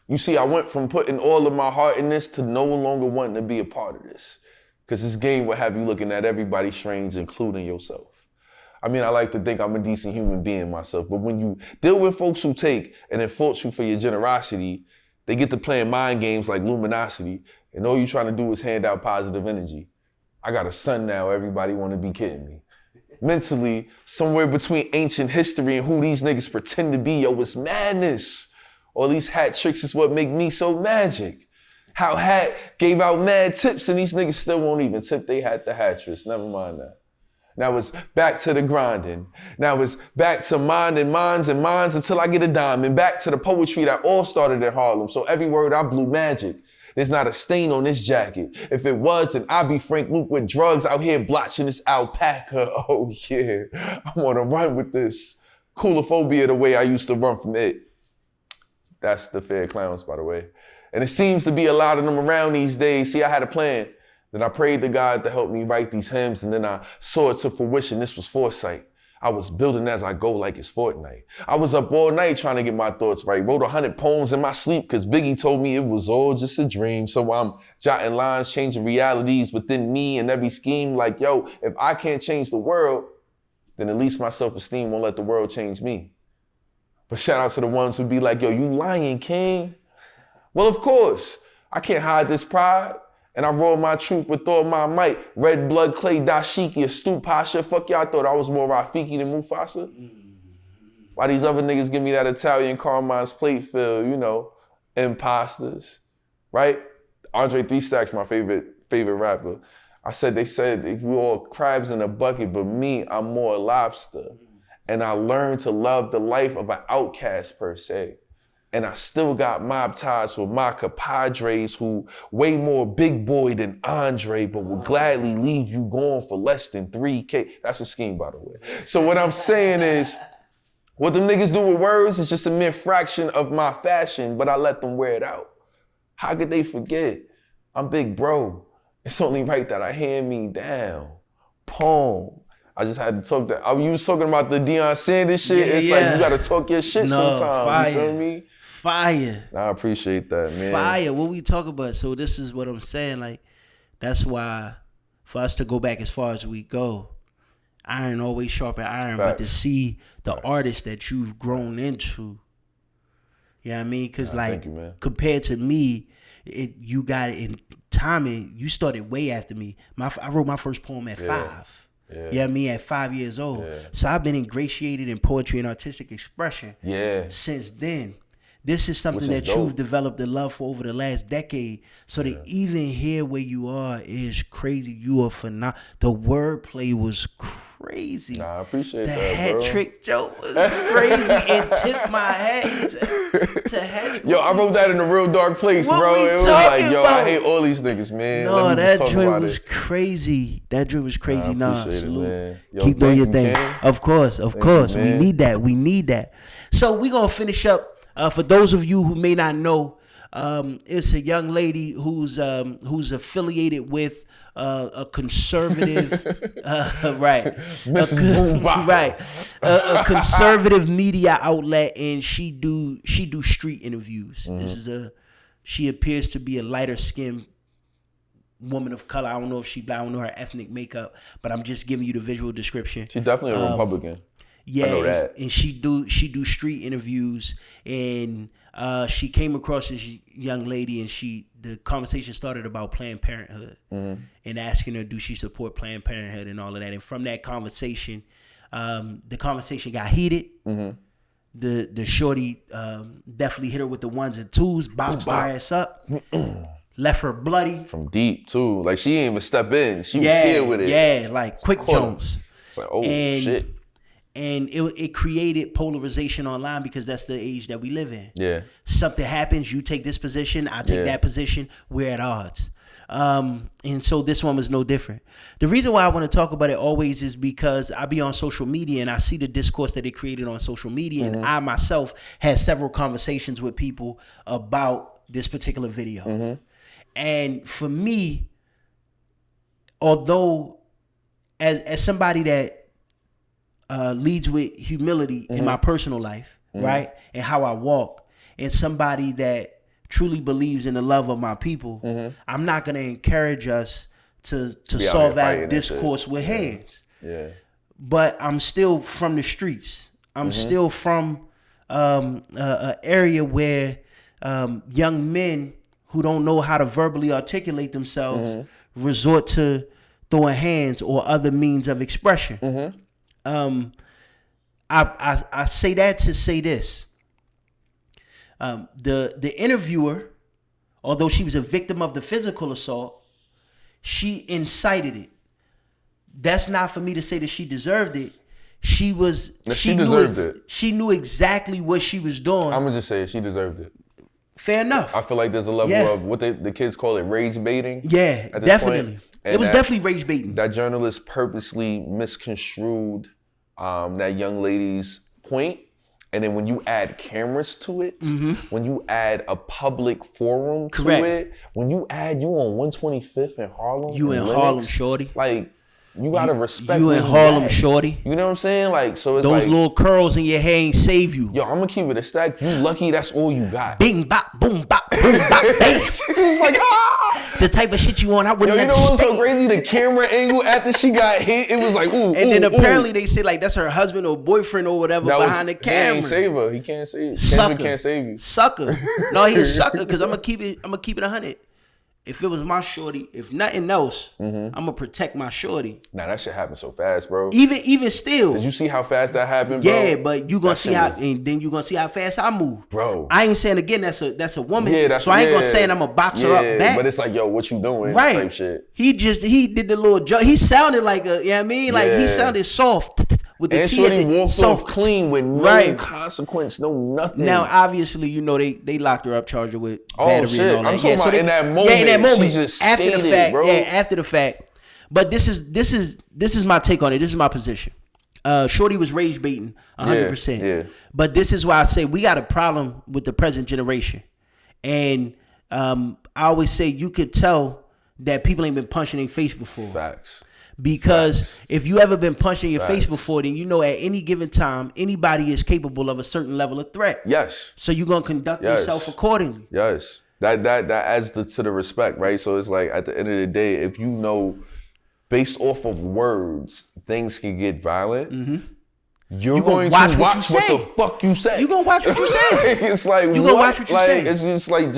You see, I went from putting all of my heart in this to no longer wanting to be a part of this. Because this game will have you looking at everybody strange, including yourself. I mean, I like to think I'm a decent human being myself, but when you deal with folks who take and then fault you for your generosity, they get to playing mind games like luminosity, and all you trying to do is hand out positive energy. I got a son now, everybody want to be kidding me. Mentally, somewhere between ancient history and who these niggas pretend to be, yo, it's madness. All these hat tricks is what make me so magic. How Hat gave out mad tips and these niggas still won't even tip they hat to Hattress, never mind that. Now it's back to the grinding. Now it's back to minding minds and minds until I get a dime. And back to the poetry that all started in Harlem. So every word I blew magic. There's not a stain on this jacket. If it was, then I'd be Frank Luke with drugs out here blotching this alpaca. Oh yeah, I wanna run with this. Coolophobia the way I used to run from it. That's the Fair Clowns, by the way. And it seems to be a lot of them around these days. See, I had a plan. Then I prayed to God to help me write these hymns, and then I saw it to fruition. This was foresight. I was building as I go like it's Fortnite. I was up all night trying to get my thoughts right. Wrote 100 poems in my sleep because Biggie told me it was all just a dream. So I'm jotting lines, changing realities within me and every scheme. Like, yo, if I can't change the world, then at least my self-esteem won't let the world change me. But shout out to the ones who be like, yo, you lying, king? Well, of course, I can't hide this pride. And I roll my truth with all my might. Red blood, clay, dashiki, a stoop pasha. Fuck y'all thought I was more Rafiki than Mufasa? Why these other niggas give me that Italian Carmine's plate feel, imposters, right? Andre 3 Stacks, my favorite rapper. They said we all crabs in a bucket, but me, I'm more lobster. And I learned to love the life of an outcast per se. and I still got mob ties with my compadres who way more big boy than Andre, but will gladly leave you gone for less than 3K. That's a scheme, by the way. So what I'm saying is, what them niggas do with words is just a mere fraction of my fashion, but I let them wear it out. How could they forget? I'm big bro. It's only right that I hand me down. Poem. I just had to talk that. You was talking about the Deion Sanders shit. It's like you gotta talk your shit sometimes. Fire. You feel me? Fire. I appreciate that, man. Fire. What we talk about. So this is what I'm saying. Like, that's why for us to go back as far as we go, iron always sharpen iron. Facts. But to see the artist that you've grown into, you know what I mean? Because like compared to me, you got it in timing. You started way after me. I wrote my first poem at 5. Yeah. You know what I mean? At 5 years old. Yeah. So I've been ingratiated in poetry and artistic expression since then. This is something that you've developed a love for over the last decade. So to even hear where you are is crazy. You are phenomenal. The wordplay was crazy. Nah, I appreciate that, bro. The hat trick joke was crazy and tipped my hat to hat. Yo, I wrote that in a real dark place, bro. It was like, yo, I hate all these niggas, man. No, that joint was crazy. That joint was crazy. Nah, salute. Keep doing your thing. Of course. We need that. So we gonna finish up. For those of you who may not know, it's a young lady who's affiliated with a conservative, right, a conservative media outlet, and she do street interviews. Mm-hmm. She appears to be a lighter skinned woman of color. I don't know if she black. I don't know her ethnic makeup, but I'm just giving you the visual description. She's definitely a Republican. Yeah, I know that. And she do street interviews, and she came across this young lady, and the conversation started about Planned Parenthood, and asking her, do she support Planned Parenthood and all of that. And from that conversation, the conversation got heated. Mm-hmm. The shorty definitely hit her with the ones and twos, boxed her ass up, left her bloody from deep too. Like she didn't even step in; she was here with it. Yeah, like quick Jones. It's like shit. And it created polarization online because that's the age that we live in. Yeah. Something happens, you take this position, I take that position, we're at odds. And so this one was no different. The reason why I want to talk about it always is because I be on social media and I see the discourse that it created on social media. And I myself had several conversations with people about this particular video. Mm-hmm. And for me, although as somebody that leads with humility in my personal life, right? And how I walk, and somebody that truly believes in the love of my people, I'm not going to encourage us to solve our discourse with hands. Yeah. But I'm still from the streets. I'm still from an area where young men who don't know how to verbally articulate themselves resort to throwing hands or other means of expression. I say that to say this. The interviewer, although she was a victim of the physical assault, she incited it. That's not for me to say that she deserved it. She deserved it. She knew exactly what she was doing. I'm gonna just say she deserved it. Fair enough. I feel like there's a level of what the kids call it rage baiting. Yeah, definitely. It was definitely rage baiting. That journalist purposely misconstrued that young lady's point, and then when you add cameras to it, when you add a public forum to it, when you add you on 125th in Harlem, you in Harlem Shordi, like you gotta respect you in Harlem Shordi. You know what I'm saying? Like, so it's those like, little curls in your hair ain't save you. Yo, I'm gonna keep it a stack. You lucky that's all you got. Bing bop boom bop boom bop bass. It's like the type of shit you want. I wouldn't. Yo, you know what's so crazy? The camera angle after she got hit, it was like ooh. And then apparently they say like that's her husband or boyfriend or whatever behind the camera. He ain't save her. He can't save. Sucker can't save you. Sucker. No, he a sucker because I'm gonna keep it 100. If it was my shorty, if nothing else, I'm gonna protect my shorty. Nah, that shit happened so fast, bro. Even still. Did you see how fast that happened, bro? Yeah, but you gonna see how, and then you gonna see how fast I move, bro. I ain't saying again that's a woman, so I ain't gonna say I'm gonna box her up back. But it's like, yo, what you doing? Right. Type shit. He did the little joke. He sounded like a, you know what I mean? Like he sounded soft. with the and T. Shorty walked off clean with no consequence, no nothing. Now, obviously, you know they locked her up, charged her with battery and all that. I'm talking about in that moment. Yeah, in that moment. She just after the fact, bro. Yeah, after the fact. But this is my take on it. This is my position. Shorty was rage baiting 100%. Yeah. But this is why I say we got a problem with the present generation. And I always say you could tell that people ain't been punched in their face before. Facts. Because if you ever been punched in your face before, then you know at any given time, anybody is capable of a certain level of threat. Yes. So you're going to conduct yourself accordingly. Yes. That adds to the respect, right? So it's like at the end of the day, if you know based off of words, things can get violent, you're going to watch what the fuck you say. You're going to watch what you say. It's like, you're going to watch what you say. It's just like,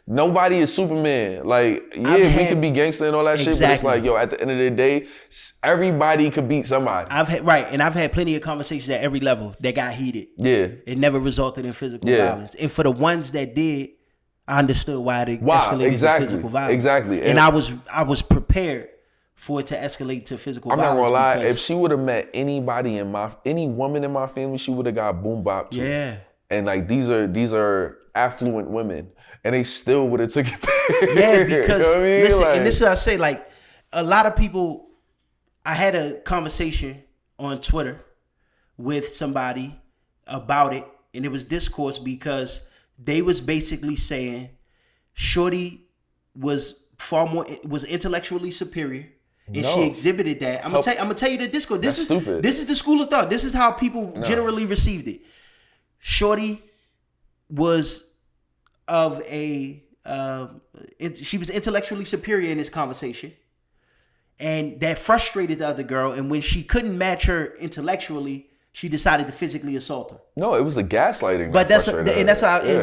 nobody is Superman. Like, we could be gangster and all that shit, but it's like, yo, at the end of the day, everybody could beat somebody. I've had plenty of conversations at every level that got heated. Yeah. It never resulted in physical violence. And for the ones that did, I understood why they escalated to physical violence. Exactly. And I was prepared for it to escalate to physical violence. I'm not gonna lie, if she would have met any woman in my family, she would have got boom bop too. Yeah. And like these are affluent women, and they still would have took it there. Yeah, because you know what I mean? listen, and this is what I say, like a lot of people. I had a conversation on Twitter with somebody about it, and it was discourse because they was basically saying Shorty was intellectually superior. And she exhibited that. I'm gonna tell you the discourse. This is the school of thought. This is how people generally received it. Shorty was she was intellectually superior in this conversation, and that frustrated the other girl. And when she couldn't match her intellectually, she decided to physically assault her. No, it was the gaslighting. But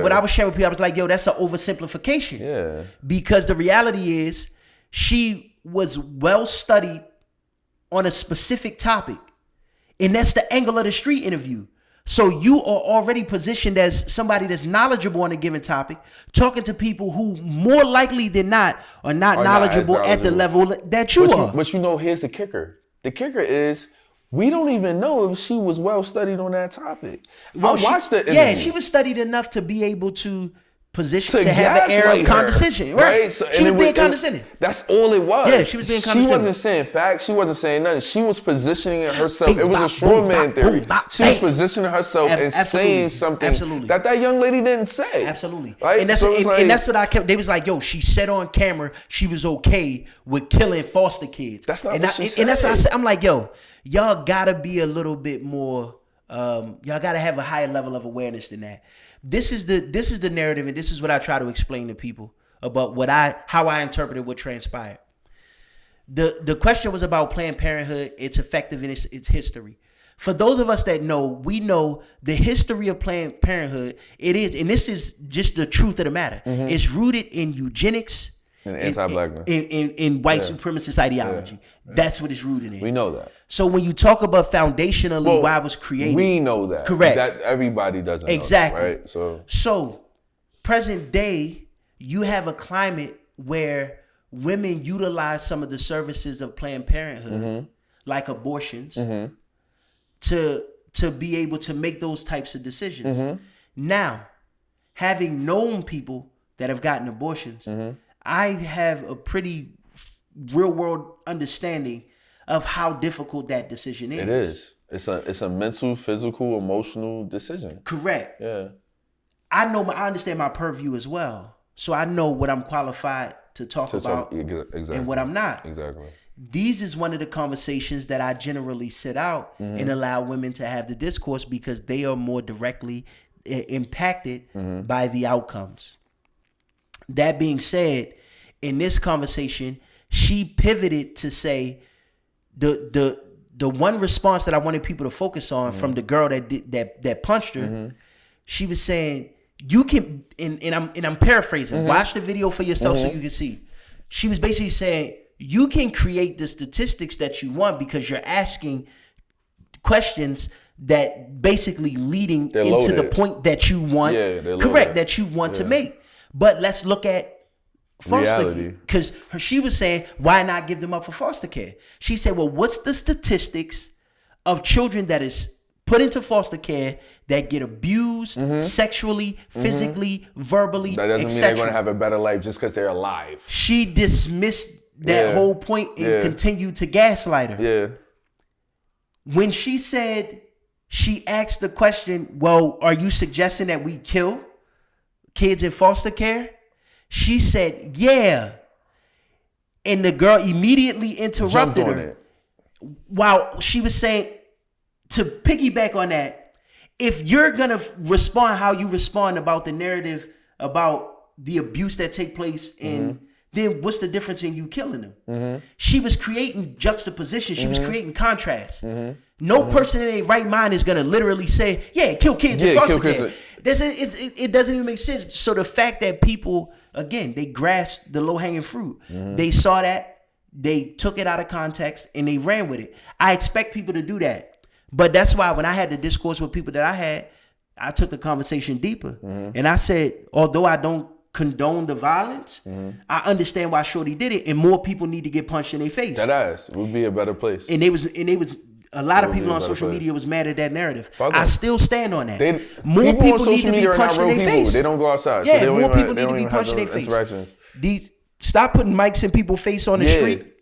what I was sharing with people. I was like, yo, that's an oversimplification. Yeah. Because the reality is, she was well studied on a specific topic, and that's the angle of the street interview. So you are already positioned as somebody that's knowledgeable on a given topic, talking to people who more likely than not are not knowledgeable at the level that you are. But you know, here's the kicker. The kicker is we don't even know if she was well studied on that topic. Well, I watched the interview. Yeah, she was studied enough to be able to position to have an air of condescension. Right. So, she was being condescending. That's all it was. Yeah, she was being condescending. She wasn't saying facts. She wasn't saying nothing. She was positioning herself. It was a straw man theory. She was positioning herself and saying something that young lady didn't say. Absolutely. Right? And that's what I kept. They was like, yo, she said on camera she was okay with killing foster kids. That's not what she said. And that's what I said. I'm like, yo, y'all gotta be a little bit more. Y'all gotta have a higher level of awareness than that. This is the narrative, and this is what I try to explain to people about how I interpreted what transpired. The question was about Planned Parenthood, its effectiveness, its history. For those of us that know, we know the history of Planned Parenthood. It is, and this is just the truth of the matter. Mm-hmm. It's rooted in eugenics and anti-blackness, in white supremacist ideology. Yeah. That's what it's rooted in. We know that. So when you talk about foundationally why it was created, we know that. Correct. That everybody doesn't exactly know that, right? So present day, you have a climate where women utilize some of the services of Planned Parenthood, like abortions, to be able to make those types of decisions. Now, having known people that have gotten abortions, I have a pretty real world understanding of how difficult that decision is. It is. It's a mental, physical, emotional decision. Correct. Yeah. I understand my purview as well. So I know what I'm qualified to talk about exactly. and what I'm not. Exactly. These is one of the conversations that I generally sit out and allow women to have the discourse because they are more directly impacted by the outcomes. That being said, in this conversation, she pivoted to say the one response that I wanted people to focus on from the girl that punched her. She was saying, "You can," and I'm paraphrasing. Watch the video for yourself so you can see. She was basically saying, "You can create the statistics that you want because you're asking questions that basically leading into the point that you want." Correct, that you want to make. But let's look at foster care. Because she was saying, why not give them up for foster care? She said, well, what's the statistics of children that is put into foster care that get abused sexually, physically, verbally, that doesn't mean they're going to have a better life just because they're alive. She dismissed that whole point and continued to gaslight her. Yeah. When she said, she asked the question, well, are you suggesting that we kill kids in foster care? She said, yeah. And the girl immediately interrupted her while she was saying, to piggyback on that, if you're going to respond how you respond about the narrative about the abuse that take place in, then what's the difference in you killing them? She was creating juxtaposition. She was creating contrast. No person in their right mind is going to literally say, yeah, kill kids in foster care. It doesn't even make sense. So the fact that people, again, they grasped the low-hanging fruit. They saw that, they took it out of context, and they ran with it. I expect people to do that. But that's why when I had the discourse with people that I had, I took the conversation deeper. And I said, although I don't condone the violence, I understand why Shorty did it, and more people need to get punched in their face. That ass would be a better place. And it was a lot of people on social media was mad at that narrative. I still stand on that. More people need to be punched in their face. They don't go outside. Yeah, so more people need to be punched in their face. Stop putting mics in people's face on the street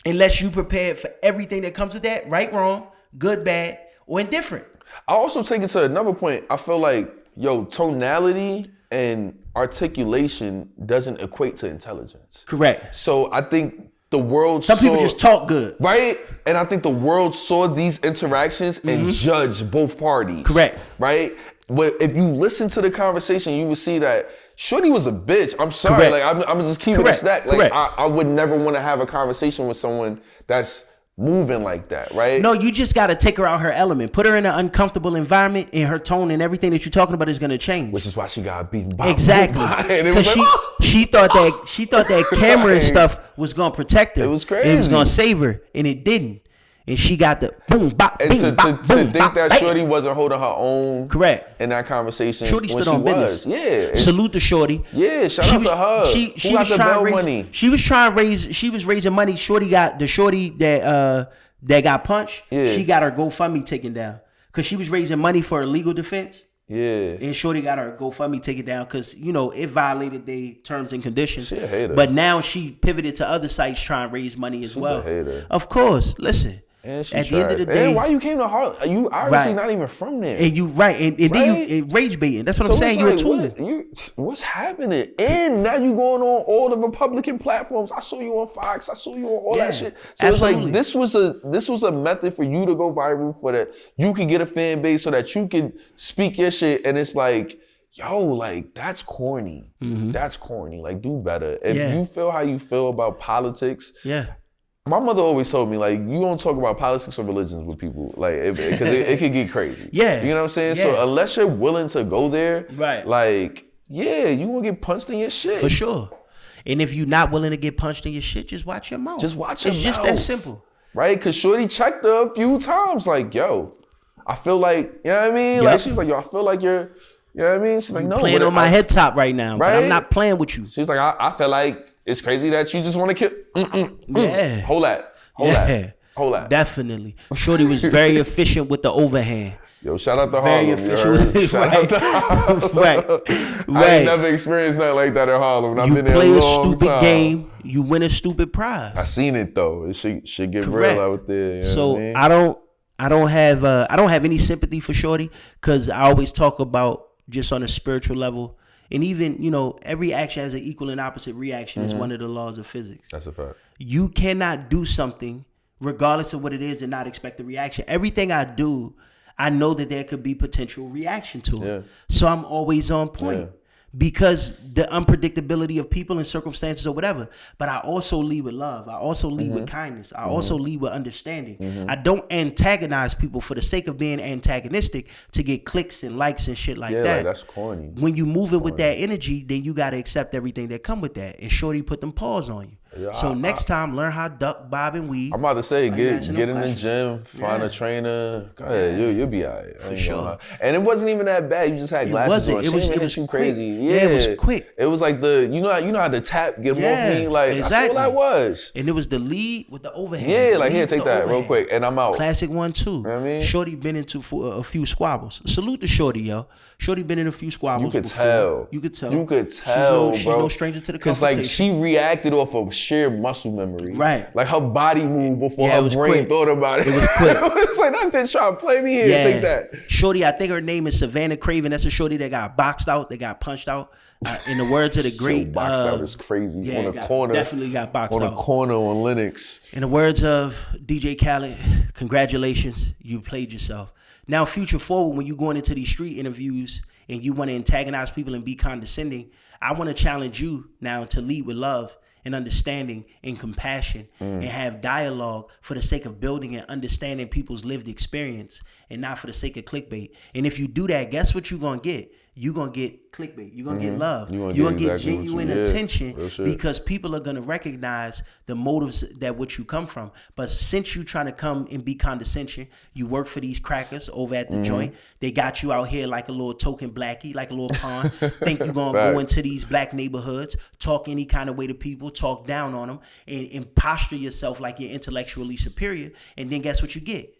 unless you prepared for everything that comes with that, right, wrong, good, bad, or indifferent. I also take it to another point. I feel like, tonality and articulation doesn't equate to intelligence. Correct. So I think the world Some people just talk good. Right? And I think the world saw these interactions and judged both parties. Correct. Right? But if you listen to the conversation, you would see that Shorty was a bitch. I'm sorry. Correct. Like I'm just keeping it stacked. Like I would never want to have a conversation with someone that's moving like that, right? No, you just got to take her out her element. Put her in an uncomfortable environment, and her tone and everything that you're talking about is going to change. Which is why she got beaten by exactly. Because she thought that camera stuff was going to protect her. It was crazy. It was going to save her, and it didn't. And she got the boom, bop, and bing, bop, to boom, think bop, that bang. Shorty wasn't holding her own correct in that conversation. Shorty stood on business. Yeah. Salute to Shorty. Yeah, shout out to her. She got the bail money. She was raising money. Shorty got the Shorty that got punched. Yeah. She got her GoFundMe taken down because she was raising money for her legal defense. Yeah. And Shorty got her GoFundMe taken down because, it violated their terms and conditions. She a hater. But now she pivoted to other sites trying to raise money as well. She's a hater. Of course. Listen. And at the end of the day, and why you came to Harlem? You obviously not even from there. And you and then you rage baiting. That's what I'm saying. You're a tool. What's happening? And now you going on all the Republican platforms. I saw you on Fox. I saw you on all that shit. So absolutely. It's like this was a method for you to go viral, for that you could get a fan base, so that you could speak your shit. And it's like, like that's corny. That's corny. Like, do better. If you feel how you feel about politics, my mother always told me, like, you don't talk about politics or religions with people, like, because it could get crazy. Yeah. You know what I'm saying? Yeah. So unless you're willing to go there, right? Like, you gonna get punched in your shit. For sure. And if you're not willing to get punched in your shit, just watch your mouth. Just watch your mouth. It's just that simple. Right? Because Shorty checked her a few times, like, I feel like, you know what I mean? Yep. Like, she was like, I feel like you're, you know what I mean? She's like, no. Playing on my head top right now, right? But I'm not playing with you. She's like, I feel like it's crazy that you just want to kill. Yeah. Hold that. Definitely. Shorty was very efficient with the overhand. Yo, shout out to Harlem. Shout out to Harlem. Right. I ain't never experienced nothing like that in Harlem. I've been there a long time. You play a stupid game, you win a stupid prize. I seen it though. It should get real out there. You know so what I mean? I don't have any sympathy for Shorty, because I always talk about just on a spiritual level. And even, every action has an equal and opposite reaction. Is one of the laws of physics. That's a fact. You cannot do something regardless of what it is and not expect a reaction. Everything I do, I know that there could be potential reaction to it. Yeah. So I'm always on point because the unpredictability of people and circumstances or whatever. But I also lead with love. I also lead with kindness. I also lead with understanding. I don't antagonize people for the sake of being antagonistic to get clicks and likes and shit like that. Like, that's corny. When you move it with that energy, then you got to accept everything that come with that. And Shorty put them paws on you. So next time, learn how to duck, bob, and weave. I'm about to say, get in the gym, find a trainer. Go ahead, you'll be all right. For sure. And it wasn't even that bad. You just had glasses on. It was too crazy. Yeah, it was quick. It was like you know how the tap get off me. Like exactly. That's all that was. And it was the lead with the overhand. Yeah, like here, take that real quick, and I'm out. Classic one too. You know what I mean? Shorty been into a few squabbles. Salute to Shorty, yo. Shorty been in a few squabbles. You could tell. She's no stranger to the confrontation. Because like she reacted off of sheer muscle memory. Right. Like her body moved before her brain thought about it. It was quick. It was like, that bitch trying to play me here. Take that. Shorty, I think her name is Savanna Craven. That's a shorty that got boxed out. They got punched out. In the words of the great, boxed out is crazy. Yeah, on a corner, definitely got boxed out. On a corner on Linux. In the words of DJ Khaled, congratulations, you played yourself. Now, future forward, when you're going into these street interviews and you want to antagonize people and be condescending, I want to challenge you now to lead with love and understanding and compassion and have dialogue for the sake of building and understanding people's lived experience and not for the sake of clickbait. And if you do that, guess what you're going to get? You're going to get clickbait. You're going to get love. You're going to get genuine attention because people are going to recognize the motives that which you come from. But since you trying to come and be condescension, you work for these crackers over at the joint. They got you out here like a little token blackie, like a little pawn. Think you're going to go into these black neighborhoods, talk any kind of way to people, talk down on them, and posture yourself like you're intellectually superior. And then guess what you get?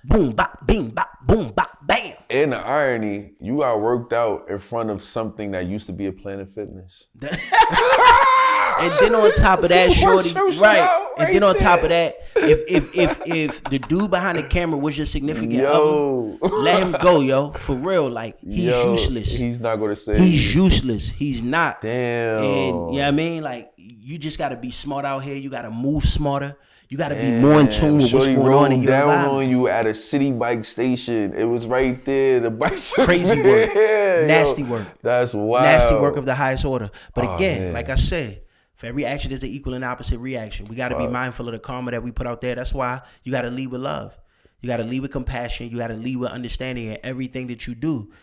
Boom, bop, bing, bop, boom, bop, bam. And the irony, you got worked out in front of something that used to be a Planet Fitness. And then on top of that, shorty, right? And then on top of that, if the dude behind the camera was your significant other, let him go, yo. For real, like he's useless. He's not gonna say he's useless. He's not. Damn. And you know what I mean? Like you just gotta be smart out here. You gotta move smarter. You got to be more in tune with what's going on in your down environment. On you at a city bike station. It was right there. The bike's crazy work, nasty work. That's wild. Nasty work of the highest order. But again, like I said, for every action, there's an equal and opposite reaction. We got to be mindful of the karma that we put out there. That's why you got to lead with love. You got to lead with compassion. You got to lead with understanding in everything that you do.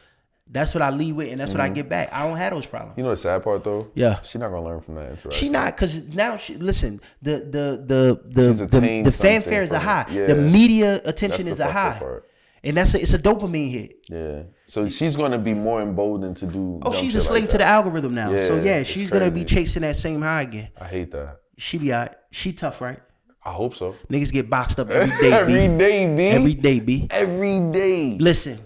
That's what I lead with, and that's what I get back. I don't have those problems. You know the sad part though? Yeah, she's not gonna learn from that interaction. She not, because now listen. The fanfare is a high. Yeah. The media attention is a high, and it's a dopamine hit. Yeah, so she's gonna be more emboldened to do. Oh, she's a slave to the algorithm now. Yeah, so she's gonna be chasing that same high again. I hate that. She be alright. She tough, right? I hope so. Niggas get boxed up every day. Every day. Listen.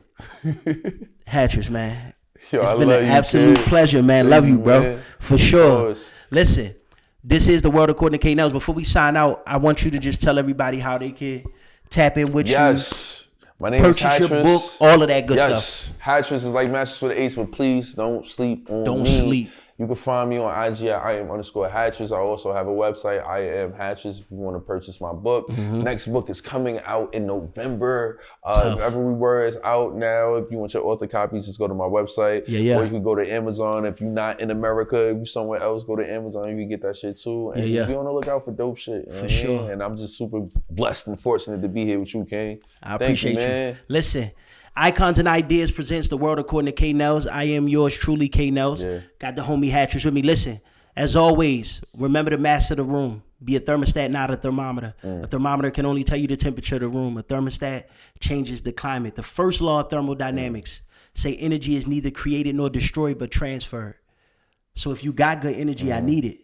Hattress, man. It's been an absolute pleasure, man. Love you, bro. Man. For sure. Listen, this is the world according to K. Nellz. Before we sign out, I want you to just tell everybody how they can tap in with you. My name is Hattress. Your book, all of that good stuff. Hattress is like Masters with an Ace, but please don't sleep on me. Don't sleep. You can find me on IG at IAM_Hattress. I also have a website, I Am Hattress, if you want to purchase my book. Next book is coming out in November. If Every Word is out now. If you want your author copies, just go to my website. Or you can go to Amazon. If you're not in America, if you're somewhere else, go to Amazon. You can get that shit too. And just be on the lookout for dope shit. You know what I mean? And I'm just super blessed and fortunate to be here with you, Kane. I appreciate you, man. Listen. Icons and Ideas presents The World According to K. Nellz. I am yours truly, K. Nellz. Got the homie Hattress with me. Listen, as always, remember to master the room. Be a thermostat, not a thermometer. A thermometer can only tell you the temperature of the room. A thermostat changes the climate. The first law of thermodynamics say energy is neither created nor destroyed, but transferred. So if you got good energy, I need it.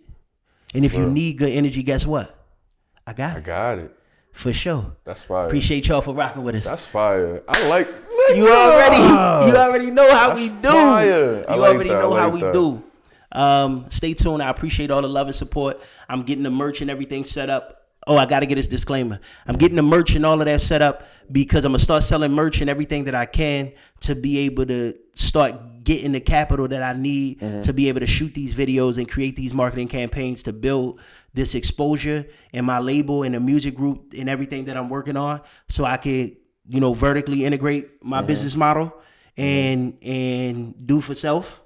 And if you need good energy, guess what? I got it. For sure. That's fire. Appreciate y'all for rocking with us. That's fire. I like. You already know how we do. Fire. You already know how we do. Stay tuned. I appreciate all the love and support. I'm getting the merch and everything set up. Oh, I got to get this disclaimer. I'm getting the merch and all of that set up because I'm going to start selling merch and everything that I can to be able to start getting the capital that I need to be able to shoot these videos and create these marketing campaigns to build this exposure in my label and the music group and everything that I'm working on so I can, vertically integrate my business model and do for self,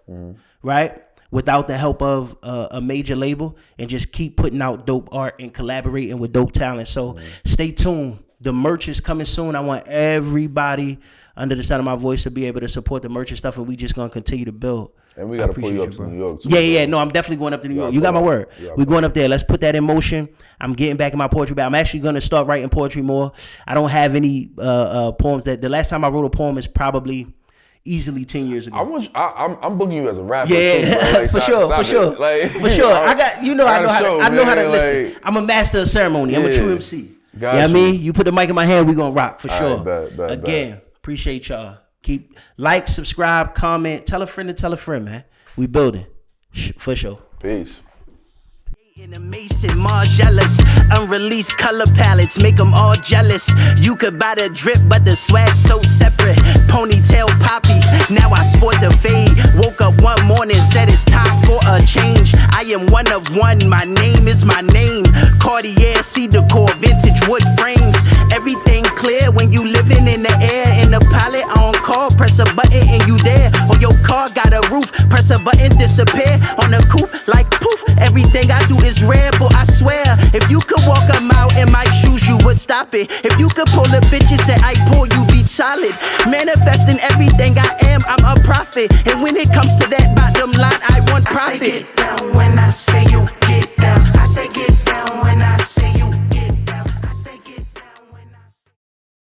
right? Without the help of a major label and just keep putting out dope art and collaborating with dope talent. So stay tuned. The merch is coming soon. I want everybody under the sound of my voice to be able to support the merch and stuff, and we just gonna continue to build. And we gotta pull you up to New York too. Yeah. No, I'm definitely going up to New York. You got my word. We're going up there. Let's put that in motion. I'm getting back in my poetry bag. I'm actually gonna start writing poetry more. I don't have any poems. That the last time I wrote a poem is probably easily 10 years ago. I'm booking you as a rapper. Yeah, too, like, for sure. Like, for sure. I know how to listen. I'm a master of ceremony. I'm a true MC. You know what I mean? You put the mic in my hand, we gonna rock for sure. Again, appreciate y'all. Keep subscribe, comment, tell a friend to tell a friend, man. We building for sure. Peace. In a Mason, Margielas, unreleased color palettes, make them all jealous. You could buy the drip, but the swag so separate. Ponytail poppy, now I sport the fade. Woke up one morning, said it's time for a change. I am one of one, my name is my name. Cartier, cedar core, vintage wood frames. Everything clear when you living in the air. In the pilot on call, press a button and you there. Or your car got a roof, press a button, disappear. On the coupe, like poof, everything I do is rare, but I swear, if you could walk a mile in my shoes, you would stop it. If you could pull the bitches that I pull, you be solid. Manifesting everything I am, I'm a prophet. And when it comes to that bottom line, I want profit. I say get down when I say you